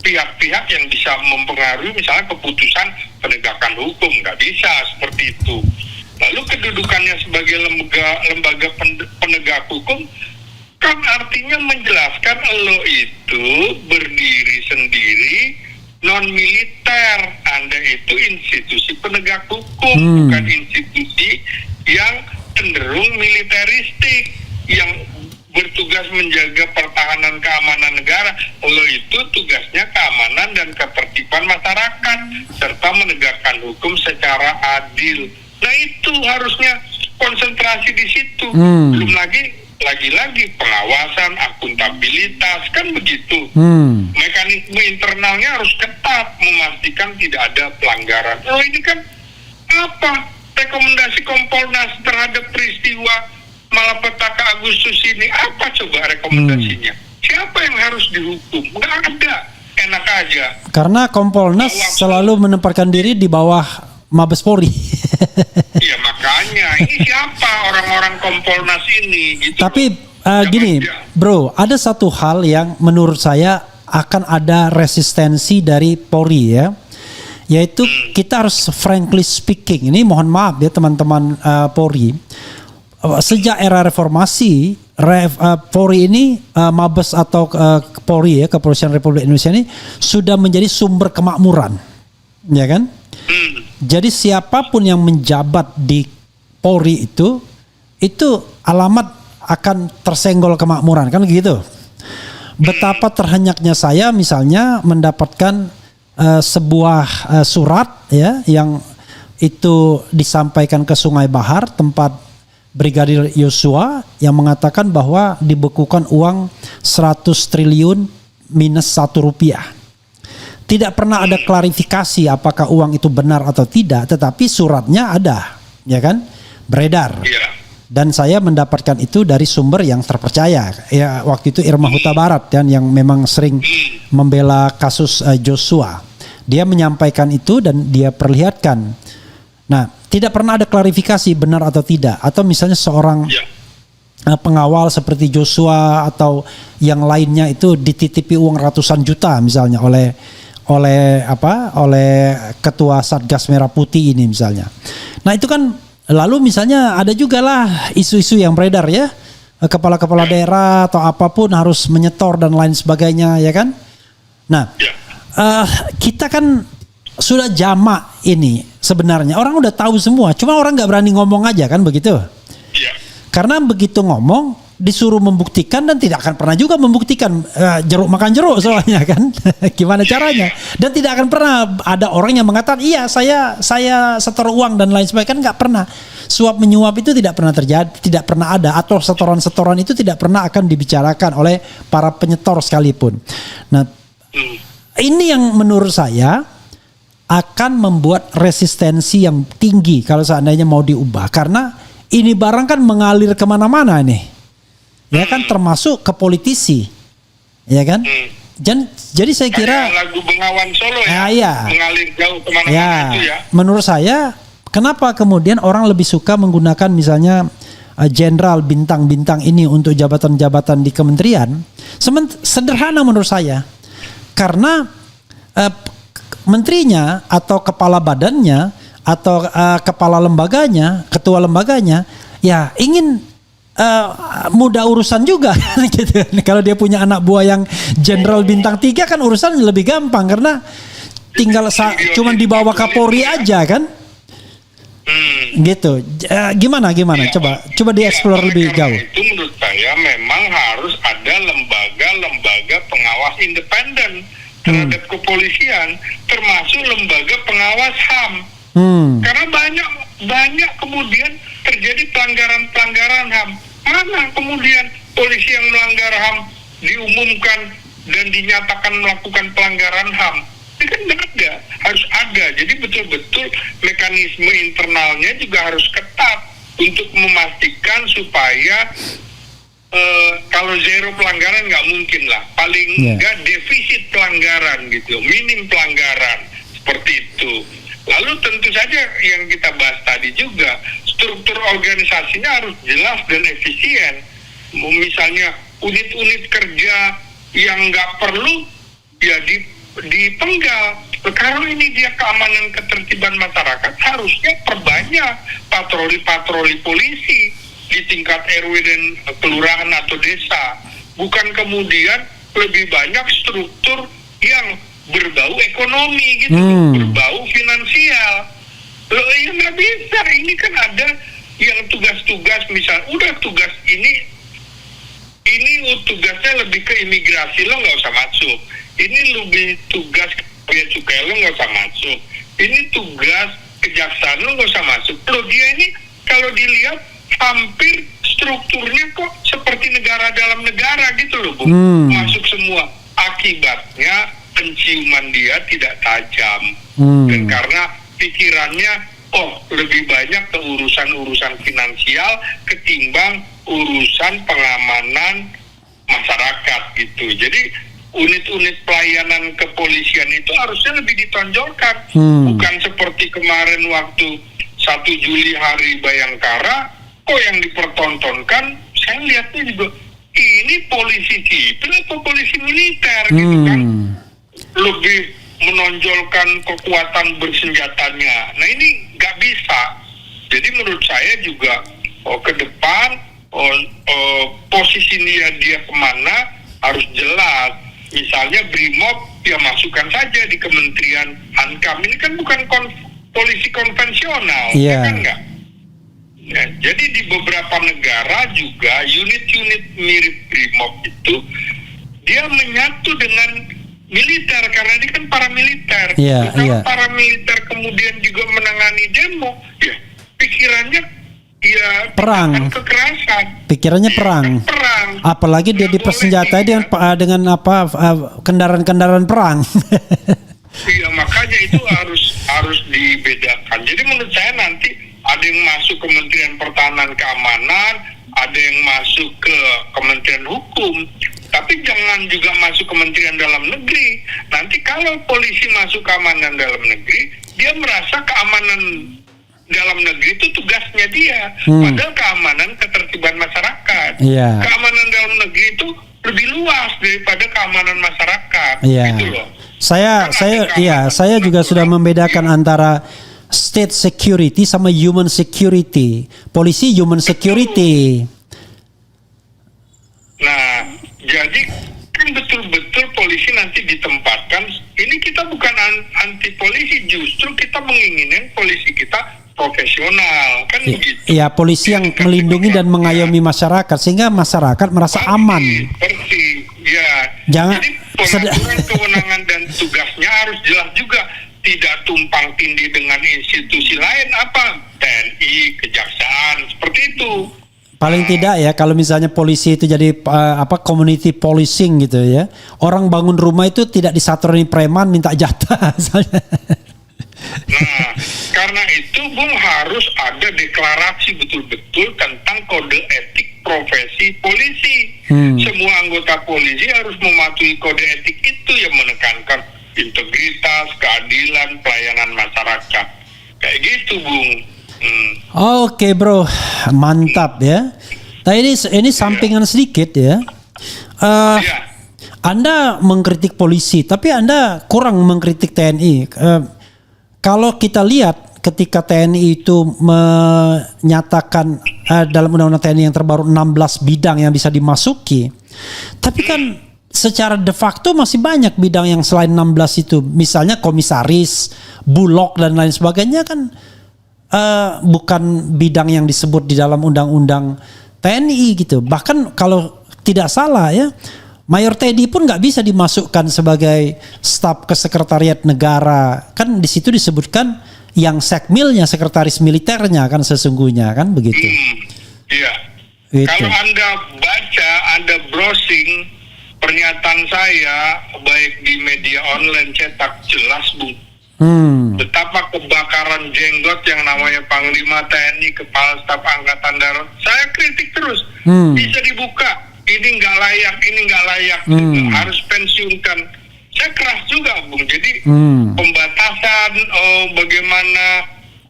pihak-pihak yang bisa mempengaruhi misalnya keputusan penegakan hukum. Nggak bisa seperti itu. Lalu kedudukannya sebagai lembaga penegak hukum kan artinya menjelaskan lo itu berdiri sendiri, non militer. Anda itu institusi penegak hukum, bukan institusi yang cenderung militeristik yang bertugas menjaga pertahanan keamanan negara. Lo itu tugasnya keamanan dan ketertiban masyarakat serta menegakkan hukum secara adil. Nah itu harusnya konsentrasi di situ. Belum lagi pengawasan, akuntabilitas, kan begitu. Mekanisme internalnya harus ketat, memastikan tidak ada pelanggaran. Oh ini kan apa? Rekomendasi Kompolnas terhadap peristiwa malapetaka Agustus ini, apa coba rekomendasinya? Siapa yang harus dihukum? Nggak ada, enak aja. Karena Kompolnas selalu menempatkan diri di bawah Mabes Polri. Iya makanya, ini siapa orang-orang Kompolnas ini? Gitu. Tapi gini, bro, ada satu hal yang menurut saya akan ada resistensi dari Polri ya, yaitu kita harus frankly speaking. Ini mohon maaf ya teman-teman Polri. Sejak era reformasi, Polri ini Mabes atau Polri ya, Kepolisian Republik Indonesia ini sudah menjadi sumber kemakmuran, ya kan? Jadi siapapun yang menjabat di Polri itu alamat akan tersenggol kemakmuran, kan gitu. Betapa terhenyaknya saya misalnya mendapatkan sebuah surat ya yang itu disampaikan ke Sungai Bahar tempat Brigadir Yosua yang mengatakan bahwa dibekukan uang 100 triliun minus 1 rupiah. Tidak pernah ada klarifikasi apakah uang itu benar atau tidak, tetapi suratnya ada, ya kan? Beredar. Dan saya mendapatkan itu dari sumber yang terpercaya. Ya, waktu itu Irma Huta Barat dan yang memang sering membela kasus Joshua. Dia menyampaikan itu dan dia perlihatkan. Nah, tidak pernah ada klarifikasi benar atau tidak. Atau misalnya seorang pengawal seperti Joshua atau yang lainnya itu dititipi uang ratusan juta misalnya oleh ketua Satgas Merah Putih ini misalnya. Nah itu kan lalu misalnya ada juga lah isu-isu yang beredar ya, kepala-kepala daerah atau apapun harus menyetor dan lain sebagainya ya kan. Nah kita kan sudah jamak ini sebenarnya, orang udah tahu semua, cuma orang nggak berani ngomong aja kan begitu. Karena begitu ngomong disuruh membuktikan dan tidak akan pernah juga membuktikan, jeruk makan jeruk soalnya kan. Gimana caranya? Dan tidak akan pernah ada orang yang mengatakan iya saya setor uang dan lain sebagainya, kan nggak pernah. Suap menyuap itu tidak pernah terjadi, tidak pernah ada, atau setoran-setoran itu tidak pernah akan dibicarakan oleh para penyetor sekalipun. Nah, ini yang menurut saya akan membuat resistensi yang tinggi kalau seandainya mau diubah, karena ini barang kan mengalir kemana-mana nih. Ya kan, termasuk ke politisi, ya kan? Jadi saya kira lagu Bengawan Solo ya, mengalir jauh kemana-mana itu ya. Menurut saya, kenapa kemudian orang lebih suka menggunakan misalnya jenderal bintang-bintang ini untuk jabatan-jabatan di kementerian? Sederhana menurut saya, karena menterinya atau kepala badannya atau kepala lembaganya, ketua lembaganya, ya ingin mudah urusan juga gitu. Kalau dia punya anak buah yang jenderal bintang 3 kan urusan lebih gampang karena tinggal cuman dibawa Kapolri aja kan. Gitu. Gimana? Coba dieksplor lebih jauh. Itu menurut saya memang harus ada lembaga pengawas independen terhadap kepolisian, termasuk lembaga pengawas HAM. Karena banyak kemudian terjadi pelanggaran HAM. Mana kemudian polisi yang melanggar HAM diumumkan dan dinyatakan melakukan pelanggaran HAM? Ini kan nggak ada, harus ada. Jadi betul-betul mekanisme internalnya juga harus ketat untuk memastikan supaya kalau zero pelanggaran nggak mungkin lah, paling nggak defisit pelanggaran gitu, minim pelanggaran seperti itu. Lalu tentu saja yang kita bahas tadi juga, struktur organisasinya harus jelas dan efisien. Misalnya unit-unit kerja yang nggak perlu ya dipenggal. Sekarang ini dia keamanan ketertiban masyarakat, harusnya perbanyak patroli-patroli polisi di tingkat RW dan kelurahan atau desa. Bukan kemudian lebih banyak struktur yang berbau ekonomi gitu, berbau finansial. Loh ya nggak bisa, ini kan ada yang tugas-tugas, misal udah tugas ini tugasnya lebih ke imigrasi, lo nggak usah masuk. Ini lebih tugas bea cukai, lo nggak usah masuk. Ini tugas kejaksaan, lo nggak usah masuk. Loh dia ini kalau dilihat hampir strukturnya kok seperti negara dalam negara gitu loh, Bu. Masuk semua. Akibatnya penciuman dia tidak tajam. Dan karena pikirannya, lebih banyak ke urusan-urusan finansial ketimbang urusan pengamanan masyarakat gitu. Jadi unit-unit pelayanan kepolisian itu harusnya lebih ditonjolkan. Bukan seperti kemarin waktu 1 Juli Hari Bayangkara, yang dipertontonkan, saya lihatnya juga, ini polisi sipil atau polisi militer gitu kan. Lebih menonjolkan kekuatan bersenjatanya. Nah ini nggak bisa. Jadi menurut saya juga ke depan posisi dia kemana harus jelas. Misalnya Brimob ya masukkan saja di Kementerian Hankam. Ini kan bukan polisi konvensional, kan nggak? Ya, jadi di beberapa negara juga unit-unit mirip Brimob itu dia menyatu dengan militer karena dia kan paramiliter. Kalau paramiliter kemudian juga menangani demo, ya pikirannya ya perang, kekerasan. Pikirannya perang. Perang. Apalagi dia dipersenjatai dengan kendaraan-kendaraan perang. Iya, makanya itu harus dibedakan. Jadi menurut saya nanti ada yang masuk Kementerian Pertahanan Keamanan, ada yang masuk ke Kementerian Hukum, tapi jangan juga masuk Kementerian Dalam Negeri. Nanti kalau polisi masuk keamanan dalam negeri, dia merasa keamanan dalam negeri itu tugasnya dia, padahal keamanan ketertiban masyarakat. Keamanan dalam negeri itu lebih luas daripada keamanan masyarakat. Gitu loh. Saya juga sudah membedakan antara state security sama human security. Polisi human security. Nah, jadi kan betul-betul polisi nanti ditempatkan. Ini kita bukan anti polisi, justru kita menginginkan polisi kita profesional, kan begitu. Iya, polisi yang melindungi dan mengayomi masyarakat sehingga masyarakat merasa aman. Ya. Jangan. Jadi pengaturan kewenangan dan tugasnya harus jelas juga. Tidak tumpang tindih dengan institusi lain, TNI, kejaksaan, seperti itu. Paling tidak ya, kalau misalnya polisi itu jadi community policing gitu ya. Orang bangun rumah itu tidak disaturi preman minta jatah. Nah, karena itu Bung harus ada deklarasi betul-betul tentang kode etik profesi polisi. Semua anggota polisi harus mematuhi kode etik itu yang menekankan integritas, keadilan, pelayanan masyarakat. Kayak gitu, Bung. Oke, bro. Mantap ya. Nah, ini sampingan sedikit ya. Anda mengkritik polisi, tapi Anda kurang mengkritik TNI. Kalau kita lihat ketika TNI itu menyatakan dalam undang-undang TNI yang terbaru 16 bidang yang bisa dimasuki. Tapi kan secara de facto masih banyak bidang yang selain 16 itu. Misalnya komisaris, bulog dan lain sebagainya kan bukan bidang yang disebut di dalam undang-undang TNI gitu. Bahkan kalau tidak salah ya, Mayor Teddy pun nggak bisa dimasukkan sebagai staf kesekretariat negara. Kan di situ disebutkan yang sekmilnya, sekretaris militernya kan sesungguhnya kan begitu. Iya. Itu. Kalau Anda baca, Anda browsing pernyataan saya baik di media online cetak, jelas Bung. Betapa kebakaran jenggot yang namanya Panglima TNI, Kepala Staf Angkatan Darat, saya kritik terus. Bisa dibuka, ini nggak layak, ini nggak layak, harus pensiunkan. Saya keras juga, Bung. Jadi pembatasan, bagaimana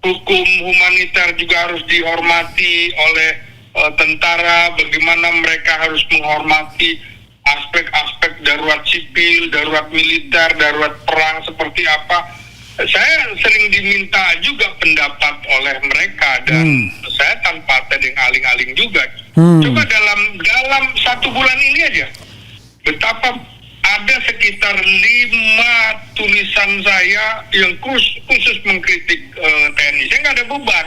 hukum humaniter juga harus dihormati oleh tentara, bagaimana mereka harus menghormati aspek-aspek darurat sipil, darurat militer, darurat perang seperti apa. Saya sering diminta juga pendapat oleh mereka dan saya tanpa tedeng aling-aling juga. Coba dalam 1 bulan ini aja, betapa ada sekitar 5 tulisan saya yang khusus mengkritik TNI. Saya nggak ada beban,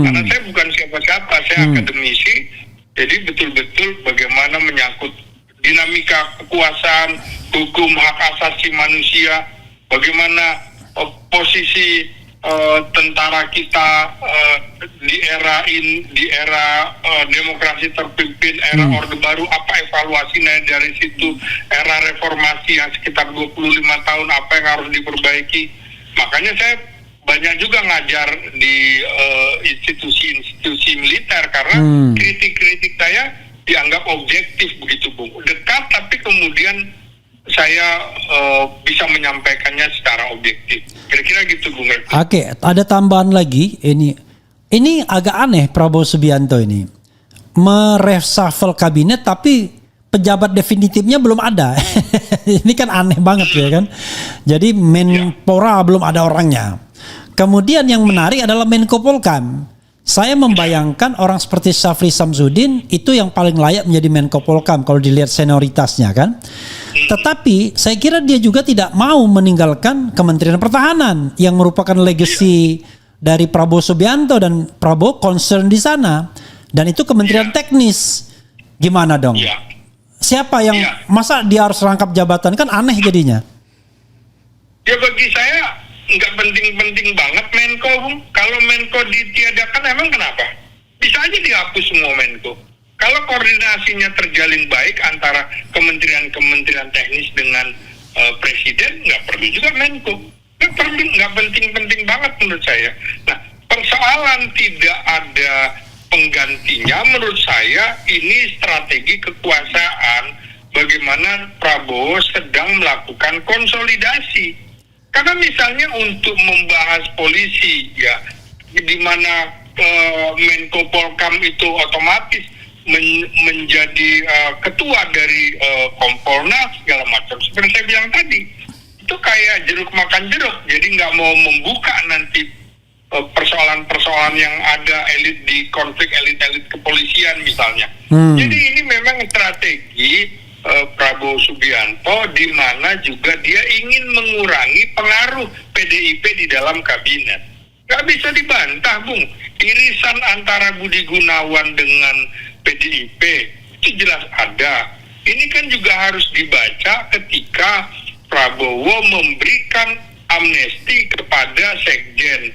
karena saya bukan siapa-siapa, saya akademisi. Jadi betul-betul bagaimana menyangkut dinamika kekuasaan, hukum, hak asasi manusia, bagaimana posisi tentara kita di era demokrasi terpimpin, era Orde Baru, apa evaluasinya dari situ, era reformasi yang sekitar 25 tahun, apa yang harus diperbaiki. Makanya saya banyak juga ngajar di institusi-institusi militer karena kritik-kritik saya dianggap objektif begitu, Bung. Dekat tapi kemudian saya bisa menyampaikannya secara objektif. Kira-kira gitu, Bung. Oke, ada tambahan lagi. Ini agak aneh Prabowo Subianto ini. Mereshuffle kabinet tapi pejabat definitifnya belum ada. Ini kan aneh banget ya kan. Jadi Menpora belum ada orangnya. Kemudian yang menarik adalah Menko Polkam. Saya membayangkan orang seperti Syafri Samsudin itu yang paling layak menjadi Menko Polkam kalau dilihat senioritasnya kan. Tetapi saya kira dia juga tidak mau meninggalkan Kementerian Pertahanan yang merupakan legacy dari Prabowo Subianto dan Prabowo concern di sana. Dan itu Kementerian Teknis. Gimana dong? Siapa yang masa dia harus rangkap jabatan, kan aneh jadinya. Ya bagi saya nggak penting-penting banget Menko, Bung. Kalau Menko ditiadakan emang kenapa? Bisa aja dihapus semua Menko. Kalau koordinasinya terjalin baik antara kementerian-kementerian teknis dengan presiden, nggak perlu juga Menko. Nggak penting-penting banget menurut saya. Nah, persoalan tidak ada penggantinya menurut saya ini strategi kekuasaan bagaimana Prabowo sedang melakukan konsolidasi. Karena misalnya untuk membahas polisi ya, di mana Menko Polkam itu otomatis menjadi ketua dari Kompolnas segala macam. Seperti saya bilang tadi, itu kayak jeruk makan jeruk. Jadi nggak mau membuka nanti persoalan-persoalan yang ada elit di konflik elit-elit kepolisian misalnya. Jadi ini memang strategi Prabowo Subianto di mana juga dia ingin mengurangi pengaruh PDIP di dalam kabinet. Nggak bisa dibantah, Bung. Irisan antara Budi Gunawan dengan PDIP itu jelas ada. Ini kan juga harus dibaca ketika Prabowo memberikan amnesti kepada Sekjen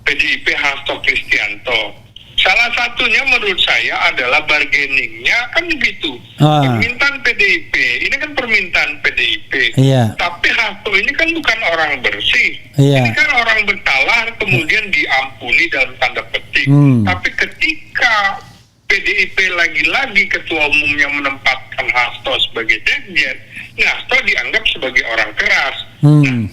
PDIP Hasto Kristianto. Salah satunya menurut saya adalah bargainingnya kan begitu. Permintaan PDIP, ini kan permintaan PDIP. Tapi Hasto ini kan bukan orang bersih. Ini kan orang bersalah kemudian diampuni dalam tanda petik. Tapi ketika PDIP lagi-lagi ketua umumnya menempatkan Hasto sebagai sekjen, Hasto dianggap sebagai orang keras. Nah,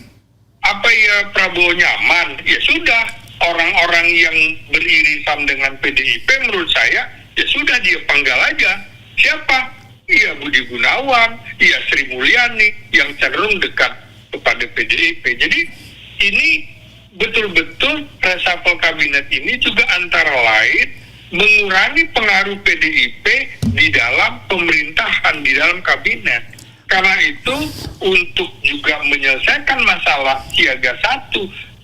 apa ya Prabowo nyaman? Ya sudah, orang-orang yang beririsan dengan PDIP menurut saya, ya sudah dia panggal aja. Siapa? Iya Budi Gunawan, iya Sri Mulyani yang cenderung dekat kepada PDIP. Jadi ini betul-betul reshuffle kabinet ini juga antara lain mengurangi pengaruh PDIP di dalam pemerintahan, di dalam kabinet. Karena itu untuk juga menyelesaikan masalah siaga 1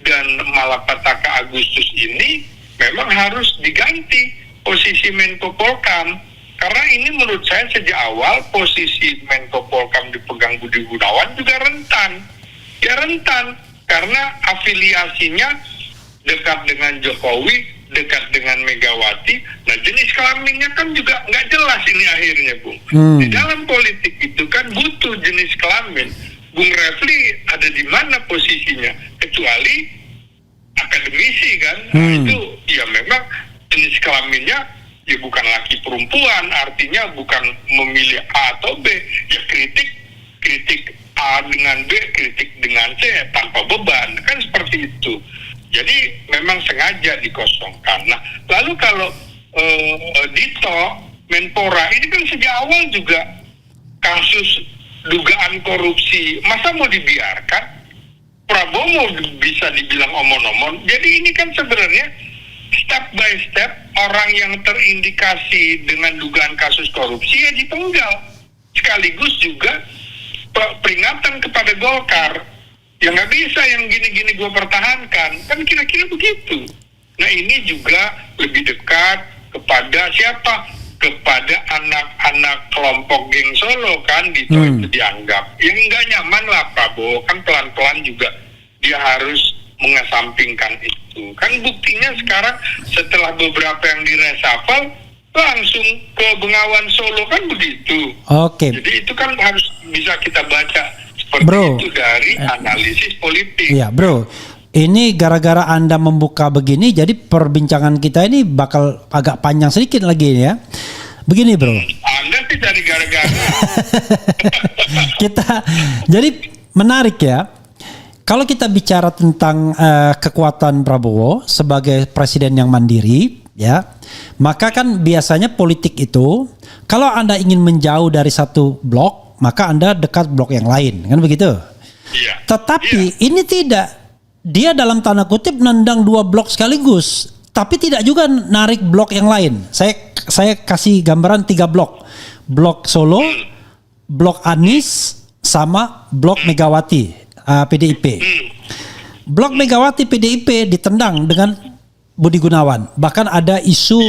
dan malapetaka Agustus ini memang harus diganti posisi Menko Polkam. Karena ini menurut saya sejak awal posisi Menko Polkam dipegang Budi Gunawan juga rentan. Ya rentan karena afiliasinya dekat dengan Jokowi dekat dengan Megawati. Nah, jenis kelaminnya kan juga nggak jelas ini akhirnya, Bung. Di dalam politik itu kan butuh jenis kelamin. Bung Refli ada di mana posisinya? Kecuali akademisi kan. Nah, itu ya memang jenis kelaminnya ya bukan laki perempuan, artinya bukan memilih A atau B. Ya kritik A dengan B, kritik dengan C tanpa beban, kan seperti itu. Jadi memang sengaja dikosongkan. Nah, lalu kalau Dito Menpora ini kan sejak awal juga kasus dugaan korupsi, masa mau dibiarkan? Prabowo bisa dibilang omon-omon. Jadi ini kan sebenarnya step by step orang yang terindikasi dengan dugaan kasus korupsi ya dipenggal. Sekaligus juga peringatan kepada Golkar. Ya nggak bisa yang gini-gini gue pertahankan. Kan kira-kira begitu. Nah, ini juga lebih dekat kepada siapa? Kepada anak-anak kelompok geng Solo kan, Dito itu dianggap. Yang nggak nyaman lah Prabowo, kan pelan-pelan juga dia harus mengesampingkan itu. Kan buktinya sekarang setelah beberapa yang diresafel, langsung ke Bengawan Solo kan begitu. Oke. Jadi itu kan harus bisa kita baca seperti itu dari analisis politik. Iya, Bro. Ini gara-gara Anda membuka begini, jadi perbincangan kita ini bakal agak panjang sedikit lagi ya. Begini, Bro. Anda sih dari gara-gara. Jadi menarik ya. Kalau kita bicara tentang kekuatan Prabowo sebagai presiden yang mandiri, ya, maka kan biasanya politik itu, kalau Anda ingin menjauh dari satu blok, maka Anda dekat blok yang lain, kan begitu? Iya. Tetapi ini tidak. Dia dalam tanda kutip nendang dua blok sekaligus, tapi tidak juga narik blok yang lain. Saya kasih gambaran 3 blok. Blok Solo, blok Anies, sama blok Megawati, PDIP. Blok Megawati PDIP ditendang dengan Budi Gunawan. Bahkan ada isu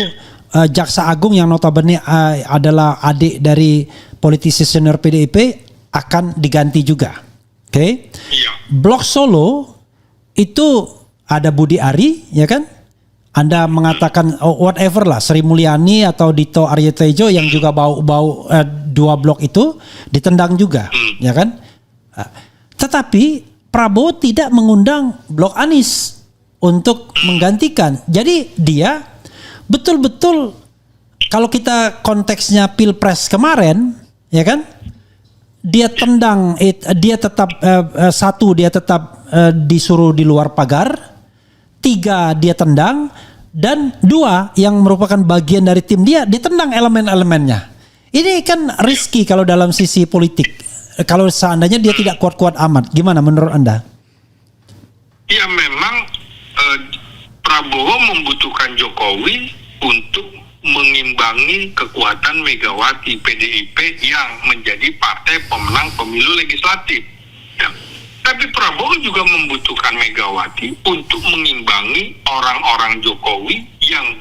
Jaksa Agung yang notabene adalah adik dari politisi senior PDIP akan diganti juga. Oke. Blok Solo itu ada Budi Ari, ya kan? Anda mengatakan whatever lah, Sri Mulyani atau Dito Aryo Tejo yang juga bau-bau 2 blok itu ditendang juga, ya kan? Tetapi Prabowo tidak mengundang blok Anies untuk menggantikan. Jadi dia betul-betul kalau kita konteksnya Pilpres kemarin, ya kan? Dia tendang, dia tetap dia tetap disuruh di luar pagar, 3 dia tendang, dan 2 yang merupakan bagian dari tim dia ditendang elemen-elemennya. Ini kan risky kalau dalam sisi politik. Kalau seandainya dia tidak kuat-kuat amat, gimana menurut Anda? Ya memang Prabowo membutuhkan Jokowi untuk mengimbangi kekuatan Megawati PDIP yang menjadi partai pemenang pemilu legislatif. Ya. Tapi Prabowo juga membutuhkan Megawati untuk mengimbangi orang-orang Jokowi yang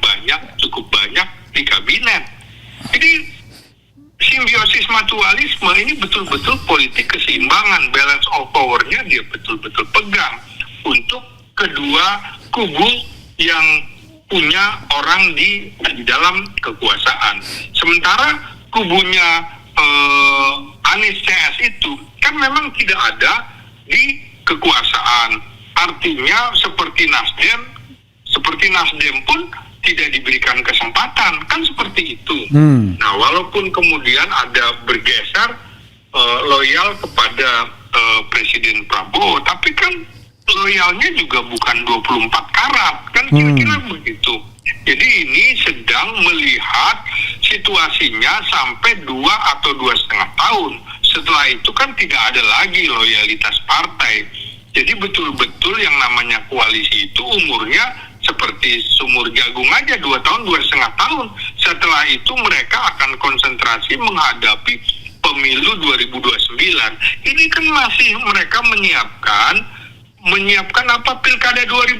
cukup banyak di kabinet. Jadi simbiosis mutualisme ini betul-betul politik keseimbangan, balance of power-nya dia betul-betul pegang untuk kedua kubu yang punya orang di dalam kekuasaan. Sementara kubunya Anies CS itu kan memang tidak ada di kekuasaan. Artinya seperti Nasdem pun tidak diberikan kesempatan, kan seperti itu. Nah, walaupun kemudian ada bergeser loyal kepada Presiden Prabowo, tapi kan loyalnya juga bukan 24 karat, kan kira-kira begitu. Jadi ini sedang melihat situasinya sampai 2 atau 2,5 tahun. Setelah itu kan tidak ada lagi loyalitas partai. Jadi betul-betul yang namanya koalisi itu umurnya seperti sumur jagung aja, 2 tahun, 2,5 tahun. Setelah itu mereka akan konsentrasi menghadapi pemilu 2029. Ini kan masih mereka menyiapkan apa pilkada 2025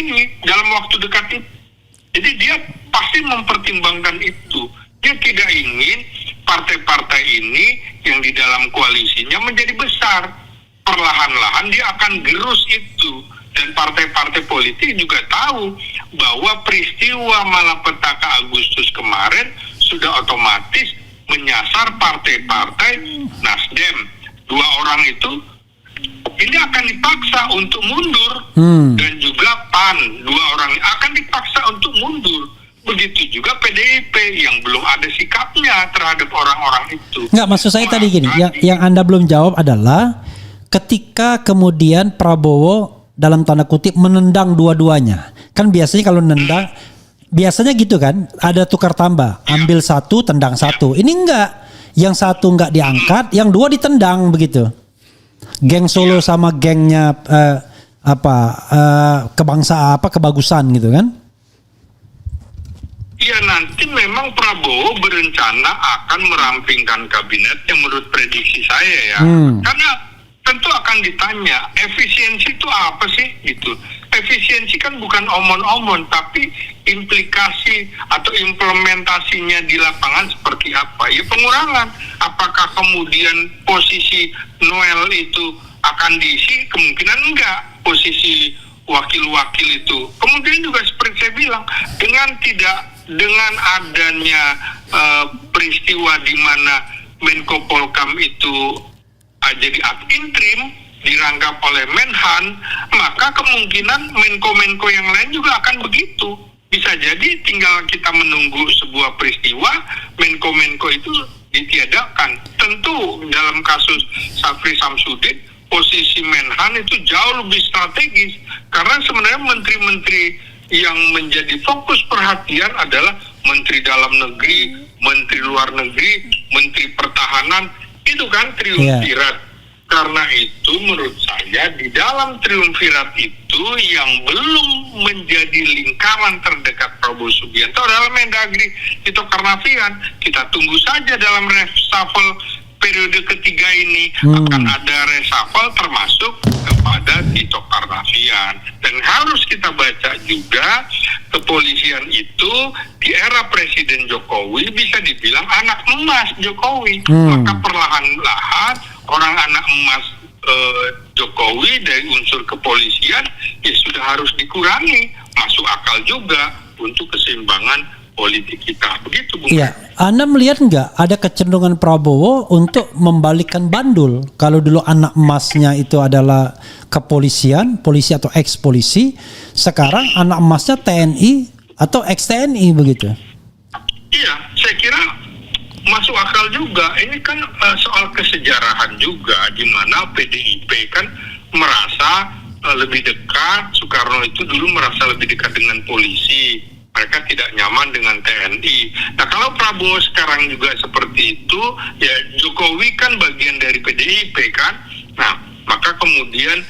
ini dalam waktu dekat itu. Jadi dia pasti mempertimbangkan itu. Dia tidak ingin partai-partai ini yang di dalam koalisinya menjadi besar. Perlahan-lahan dia akan gerus itu. Dan partai-partai politik juga tahu bahwa peristiwa malapetaka Agustus kemarin sudah otomatis menyasar partai-partai Nasdem. 2 orang itu ini akan dipaksa untuk mundur, dan juga PAN, 2 orang akan dipaksa untuk mundur. Begitu juga PDIP yang belum ada sikapnya terhadap orang-orang itu. Enggak, maksud saya tadi gini, yang Anda belum jawab adalah ketika kemudian Prabowo dalam tanda kutip menendang dua-duanya. Kan biasanya kalau nendang, biasanya gitu kan, ada tukar tambah, ambil satu, tendang satu. Ini enggak, yang satu enggak diangkat, yang 2 ditendang begitu. Geng Solo sama gengnya kebagusan gitu kan? Ya, nanti memang Prabowo berencana akan merampingkan kabinet yang menurut prediksi saya ya. Karena tentu akan ditanya, efisiensi itu apa sih? Gitu. Efisiensi kan bukan omon-omon, tapi implikasi atau implementasinya di lapangan seperti apa? Ya pengurangan. Apakah kemudian posisi Noel itu akan diisi? Kemungkinan enggak. Posisi wakil-wakil itu. Kemudian juga seperti saya bilang, dengan adanya peristiwa di mana Menko Polkam itu jadi ad interim dirangkap oleh Menhan, maka kemungkinan Menko-Menko yang lain juga akan begitu. Bisa jadi tinggal kita menunggu sebuah peristiwa, Menko-Menko itu ditiadakan. Tentu dalam kasus Syafri Samsudin, posisi Menhan itu jauh lebih strategis, karena sebenarnya menteri-menteri yang menjadi fokus perhatian adalah Menteri Dalam Negeri, Menteri Luar Negeri, Menteri Pertahanan, itu kan triumvirat. Karena itu menurut saya di dalam triumvirat itu yang belum menjadi lingkaran terdekat Prabowo Subianto adalah Mendagri Tito Karnavian. Kita tunggu saja dalam reshuffle periode ketiga ini akan ada reshuffle termasuk kepada Tito Karnavian. Dan harus kita baca juga, kepolisian itu di era Presiden Jokowi bisa dibilang anak emas Jokowi. Maka perlahan-lahan orang anak emas Jokowi dari unsur kepolisian ya sudah harus dikurangi. Masuk akal juga untuk keseimbangan politik kita. Begitu, Bung. Iya, Anda melihat nggak ada kecenderungan Prabowo untuk membalikkan bandul? Kalau dulu anak emasnya itu adalah kepolisian, polisi atau ex-polisi, sekarang anak emasnya TNI atau ex-TNI begitu? Iya, saya kira masuk akal juga. Ini kan soal kesejarahan juga, di mana PDIP kan merasa lebih dekat. Soekarno itu dulu merasa lebih dekat dengan polisi. Mereka tidak nyaman dengan TNI. Nah, kalau Prabowo sekarang juga seperti itu, ya Jokowi kan bagian dari PDIP kan. Nah, maka kemudian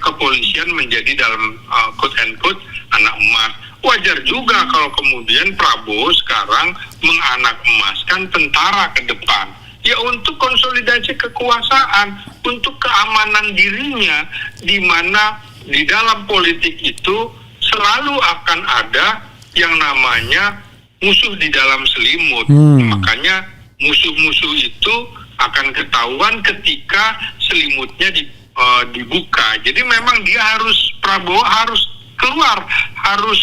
kepolisian menjadi dalam quote and quote anak emas. Wajar juga kalau kemudian Prabowo sekarang menganak emaskan tentara ke depan. Ya untuk konsolidasi kekuasaan, untuk keamanan dirinya, di mana di dalam politik itu selalu akan ada yang namanya musuh di dalam selimut. Makanya musuh-musuh itu akan ketahuan ketika selimutnya dibuka. Jadi memang Prabowo harus keluar, harus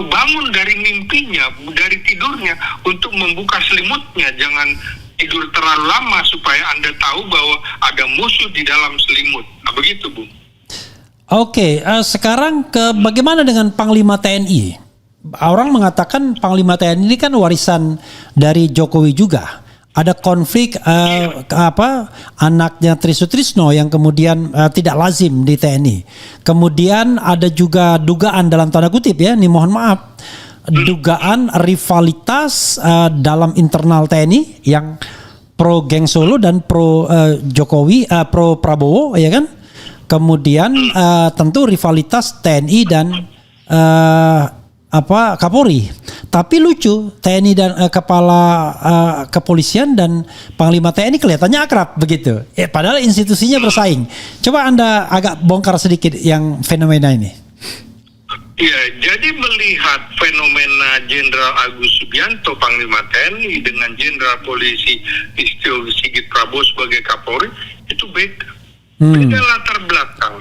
bangun dari mimpinya, dari tidurnya untuk membuka selimutnya. Jangan tidur terlalu lama supaya Anda tahu bahwa ada musuh di dalam selimut. Nah, begitu, Bung. Oke, sekarang bagaimana dengan Panglima TNI? Orang mengatakan Panglima TNI ini kan warisan dari Jokowi juga. Ada konflik anaknya Tri Sutrisno yang kemudian tidak lazim di TNI. Kemudian ada juga dugaan dalam tanda kutip ya, nih mohon maaf, dugaan rivalitas dalam internal TNI yang pro Geng Solo dan pro Jokowi, pro Prabowo ya kan? Kemudian tentu rivalitas TNI dan Kapolri. Tapi lucu, TNI dan kepala kepolisian dan Panglima TNI kelihatannya akrab begitu. Padahal institusinya bersaing. Coba Anda agak bongkar sedikit yang fenomena ini. Ya, jadi melihat fenomena Jenderal Agus Subianto Panglima TNI dengan Jenderal Polisi Listio Sigit Prabowo sebagai Kapolri itu beda. Beda latar belakang.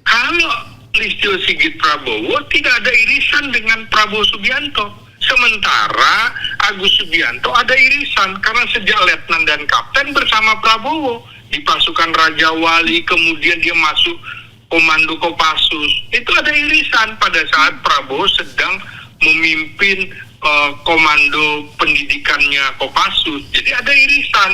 Kalau Listio Sigit Prabowo tidak ada irisan dengan Prabowo Subianto. Sementara Agus Subianto ada irisan karena sejak letnan dan kapten bersama Prabowo di pasukan Raja Wali, kemudian dia masuk komando Kopassus. Itu ada irisan pada saat Prabowo sedang memimpin komando pendidikannya Kopassus. Jadi ada irisan.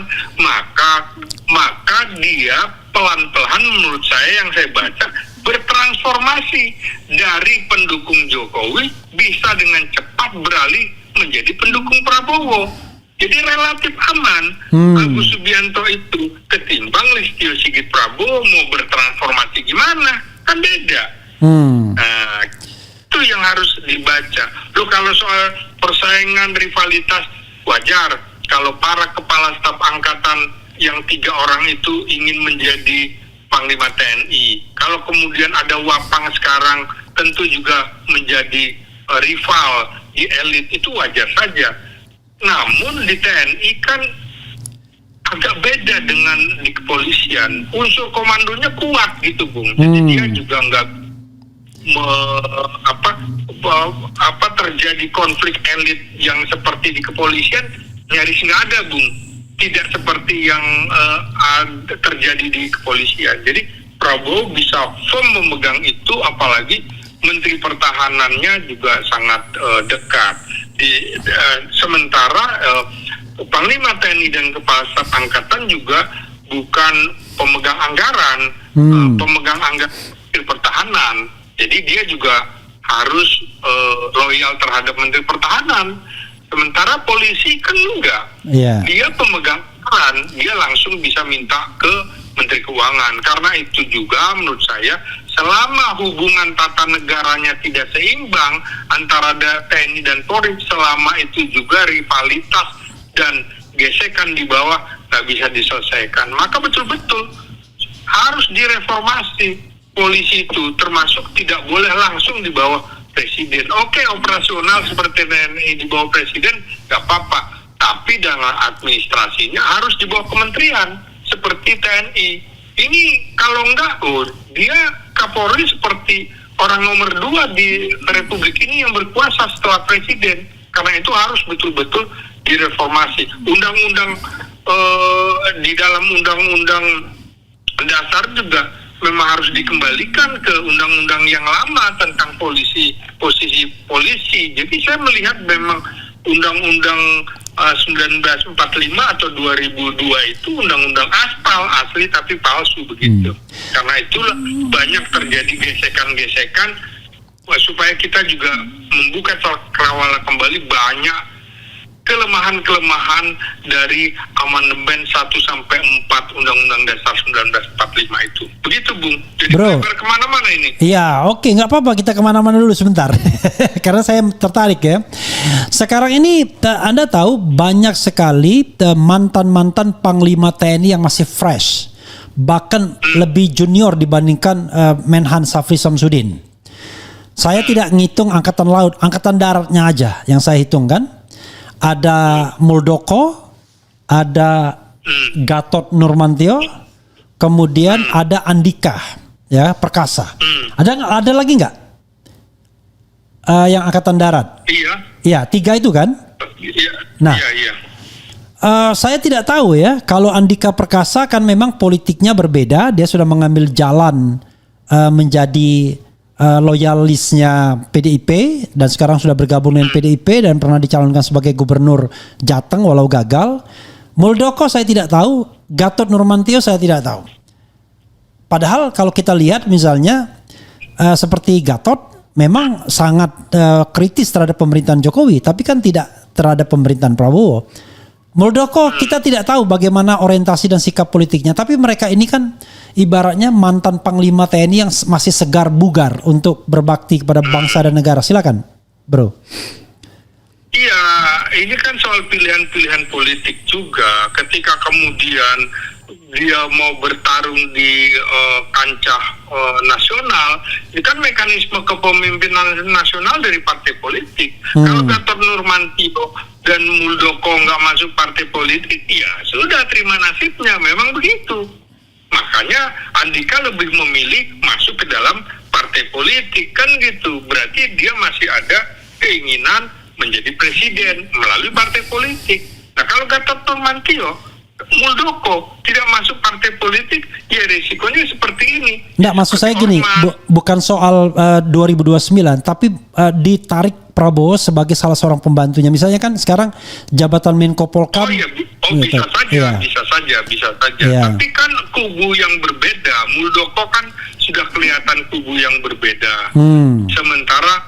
Maka dia pelan-pelan menurut saya yang saya baca bertransformasi dari pendukung Jokowi bisa dengan cepat beralih menjadi pendukung Prabowo. Jadi relatif aman Agus Subianto itu ketimbang Listio Sigit Prabowo mau bertransformasi gimana? Kan beda. Nah, itu yang harus dibaca. Loh, kalau soal persaingan rivalitas wajar kalau para kepala staf angkatan yang 3 orang itu ingin menjadi Panglima TNI. Kalau kemudian ada Wapang sekarang tentu juga menjadi rival di elit, itu wajar saja. Namun di TNI kan agak beda dengan di kepolisian. Unsur komandonya kuat gitu, Bung. Jadi dia juga nggak terjadi konflik elit yang seperti di kepolisian, nyaris nggak ada, Bung. Tidak seperti yang terjadi di kepolisian. Jadi Prabowo bisa firm memegang itu, apalagi Menteri Pertahanannya juga sangat dekat. Sementara Panglima TNI dan Kepala Staf Angkatan juga bukan pemegang anggaran, pemegang anggaran Menteri Pertahanan. Jadi dia juga harus loyal terhadap Menteri Pertahanan. Sementara polisi kan enggak. Dia pemegang peran, dia langsung bisa minta ke Menteri Keuangan. Karena itu juga menurut saya, selama hubungan tata negaranya tidak seimbang antara TNI dan Polri, selama itu juga rivalitas dan gesekan di bawah nggak bisa diselesaikan, maka betul-betul harus direformasi polisi itu, termasuk tidak boleh langsung di bawah Presiden. Oke, operasional seperti TNI di bawah Presiden nggak apa-apa, tapi dalam administrasinya harus di bawah kementerian seperti TNI. Ini kalau enggak, dia Kapolri seperti orang nomor 2 di Republik ini yang berkuasa setelah Presiden. Karena itu harus betul-betul direformasi. Undang-undang di dalam undang-undang dasar juga memang harus dikembalikan ke undang-undang yang lama tentang posisi polisi. Jadi saya melihat memang undang-undang 1945 atau 2002 itu undang-undang aspal, asli tapi palsu begitu. Karena itulah banyak terjadi gesekan-gesekan supaya kita juga membuka cakrawala kembali banyak kelemahan-kelemahan dari amandemen 1-4 Undang-Undang Dasar 1945 itu. Begitu, Bung. Jadi lebar kemana-mana ini. Iya, oke, nggak apa-apa, kita kemana-mana dulu sebentar. Karena saya tertarik ya. Sekarang ini Anda tahu banyak sekali mantan-mantan Panglima TNI yang masih fresh. Bahkan lebih junior dibandingkan Menhan Syafri Samsudin. Saya tidak ngitung angkatan laut, angkatan daratnya aja yang saya hitung kan. Ada Muldoko, ada Gatot Nurmantio, kemudian ada Andika, ya, Perkasa. Ada lagi nggak yang angkatan darat? Iya, 3 itu kan? Iya. Nah, iya. Saya tidak tahu ya. Kalau Andika Perkasa kan memang politiknya berbeda. Dia sudah mengambil jalan menjadi loyalisnya PDIP dan sekarang sudah bergabung dengan PDIP dan pernah dicalonkan sebagai gubernur Jateng walau gagal. Muldoko saya tidak tahu, Gatot Nurmantio saya tidak tahu. Padahal kalau kita lihat misalnya seperti Gatot memang sangat kritis terhadap pemerintahan Jokowi, tapi kan tidak terhadap pemerintahan Prabowo. Muldoko kita tidak tahu bagaimana orientasi dan sikap politiknya, tapi mereka ini kan ibaratnya mantan Panglima TNI yang masih segar bugar untuk berbakti kepada bangsa dan negara. Silakan, Bro. Iya, ini kan soal pilihan-pilihan politik juga. Ketika kemudian dia mau bertarung di kancah nasional, ini kan mekanisme kepemimpinan nasional dari partai politik. Kalau Gatot Nurmantio dan Muldoko nggak masuk partai politik, ya sudah terima nasibnya, memang begitu. Makanya Andika lebih memilih masuk ke dalam partai politik kan gitu. Berarti dia masih ada keinginan menjadi presiden melalui partai politik. Nah kalau Gatot Nurmantio, Muldoko tidak masuk partai politik, ya risikonya seperti ini. Nggak, maksud saya gini, bukan soal 2029, tapi ditarik Prabowo sebagai salah seorang pembantunya. Misalnya kan sekarang jabatan Menko Polkam. Bisa saja. Yeah. Tapi kan kubu yang berbeda. Muldoko kan sudah kelihatan kubu yang berbeda. Sementara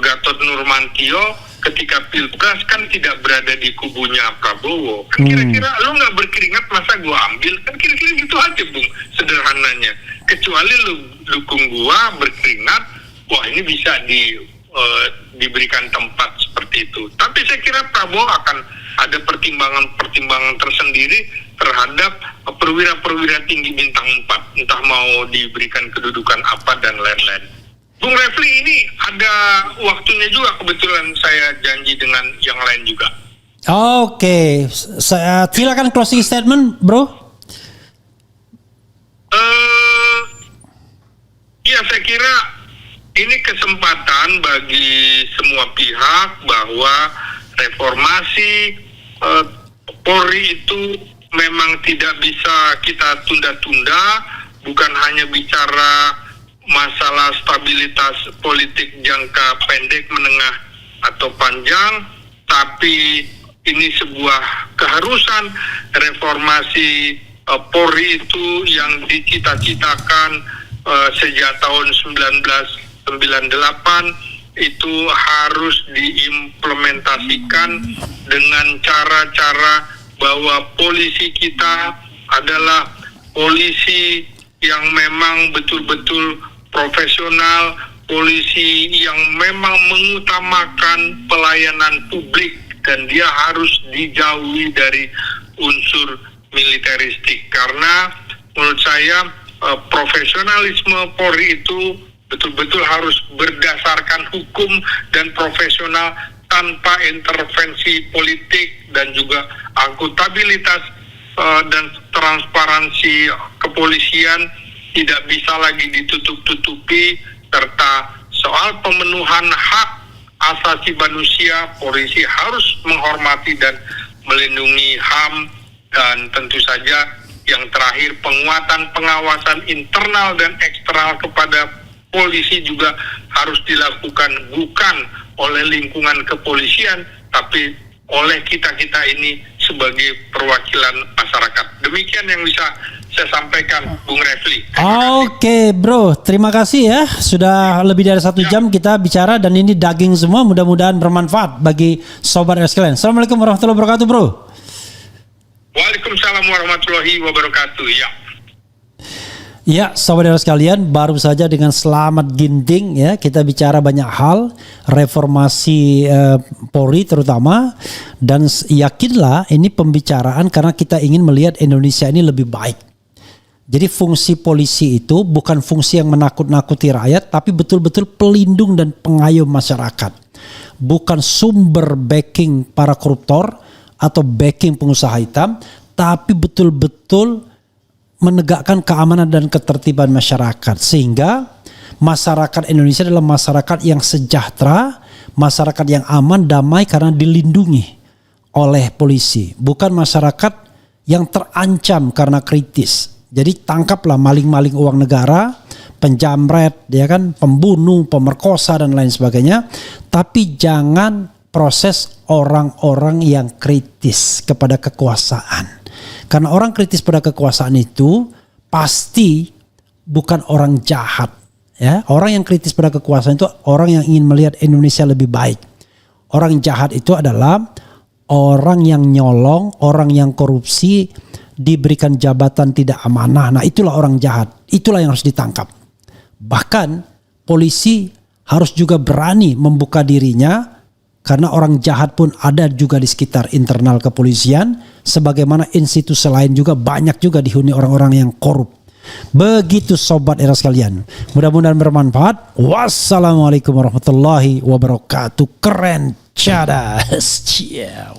Gatot Nurmantio ketika pilpres kan tidak berada di kubunya Prabowo. Kan kira-kira lu nggak berkeringat masa gua ambil? Kan kira-kira gitu aja Bung, sederhananya. Kecuali lu dukung gua berkeringat, wah ini bisa diberikan tempat seperti itu. Tapi saya kira Prabowo akan ada pertimbangan tersendiri terhadap perwira-perwira tinggi bintang 4, entah mau diberikan kedudukan apa dan lain-lain. Bung Refli, ini ada waktunya juga, kebetulan saya janji dengan yang lain juga. Oke, silakan closing statement, bro. Ya saya kira ini kesempatan bagi semua pihak bahwa reformasi Polri itu memang tidak bisa kita tunda-tunda, bukan hanya bicara masalah stabilitas politik jangka pendek, menengah, atau panjang, tapi ini sebuah keharusan. Reformasi Polri itu yang dicita-citakan sejak tahun 1998 itu harus diimplementasikan dengan cara-cara bahwa polisi kita adalah polisi yang memang betul-betul profesional, polisi yang memang mengutamakan pelayanan publik, dan dia harus dijauhi dari unsur militeristik. Karena menurut saya profesionalisme Polri itu betul-betul harus berdasarkan hukum dan profesional tanpa intervensi politik, dan juga akuntabilitas dan transparansi kepolisian tidak bisa lagi ditutup-tutupi, serta soal pemenuhan hak asasi manusia, polisi harus menghormati dan melindungi HAM, dan tentu saja yang terakhir penguatan pengawasan internal dan eksternal kepada polisi juga harus dilakukan bukan oleh lingkungan kepolisian, tapi oleh kita-kita ini sebagai perwakilan masyarakat. Demikian yang bisa saya sampaikan, Bung Refli. Oke, bro, terima kasih ya. Sudah lebih dari 1 jam kita bicara, dan ini daging semua, mudah-mudahan bermanfaat bagi sobat sekalian. Assalamualaikum warahmatullahi wabarakatuh, bro. Waalaikumsalam warahmatullahi wabarakatuh. Ya, saudara sekalian, baru saja dengan Selamat Ginting ya kita bicara banyak hal reformasi Polri terutama, dan yakinlah ini pembicaraan karena kita ingin melihat Indonesia ini lebih baik. Jadi fungsi polisi itu bukan fungsi yang menakut-nakuti rakyat, tapi betul-betul pelindung dan pengayom masyarakat. Bukan sumber backing para koruptor atau backing pengusaha hitam, tapi betul-betul menegakkan keamanan dan ketertiban masyarakat, sehingga masyarakat Indonesia adalah masyarakat yang sejahtera, masyarakat yang aman, damai karena dilindungi oleh polisi, bukan masyarakat yang terancam karena kritis. Jadi tangkaplah maling-maling uang negara, penjamret, ya kan, pembunuh, pemerkosa dan lain sebagainya, tapi jangan proses orang-orang yang kritis kepada kekuasaan. Karena orang kritis pada kekuasaan itu pasti bukan orang jahat. Ya, orang yang kritis pada kekuasaan itu orang yang ingin melihat Indonesia lebih baik. Orang jahat itu adalah orang yang nyolong, orang yang korupsi, diberikan jabatan tidak amanah. Nah, itulah orang jahat. Itulah yang harus ditangkap. Bahkan polisi harus juga berani membuka dirinya, karena orang jahat pun ada juga di sekitar internal kepolisian, sebagaimana institusi lain juga banyak juga dihuni orang-orang yang korup. Begitu sobat era sekalian. Mudah-mudahan bermanfaat. Wassalamualaikum warahmatullahi wabarakatuh. Keren cadas. Ciao.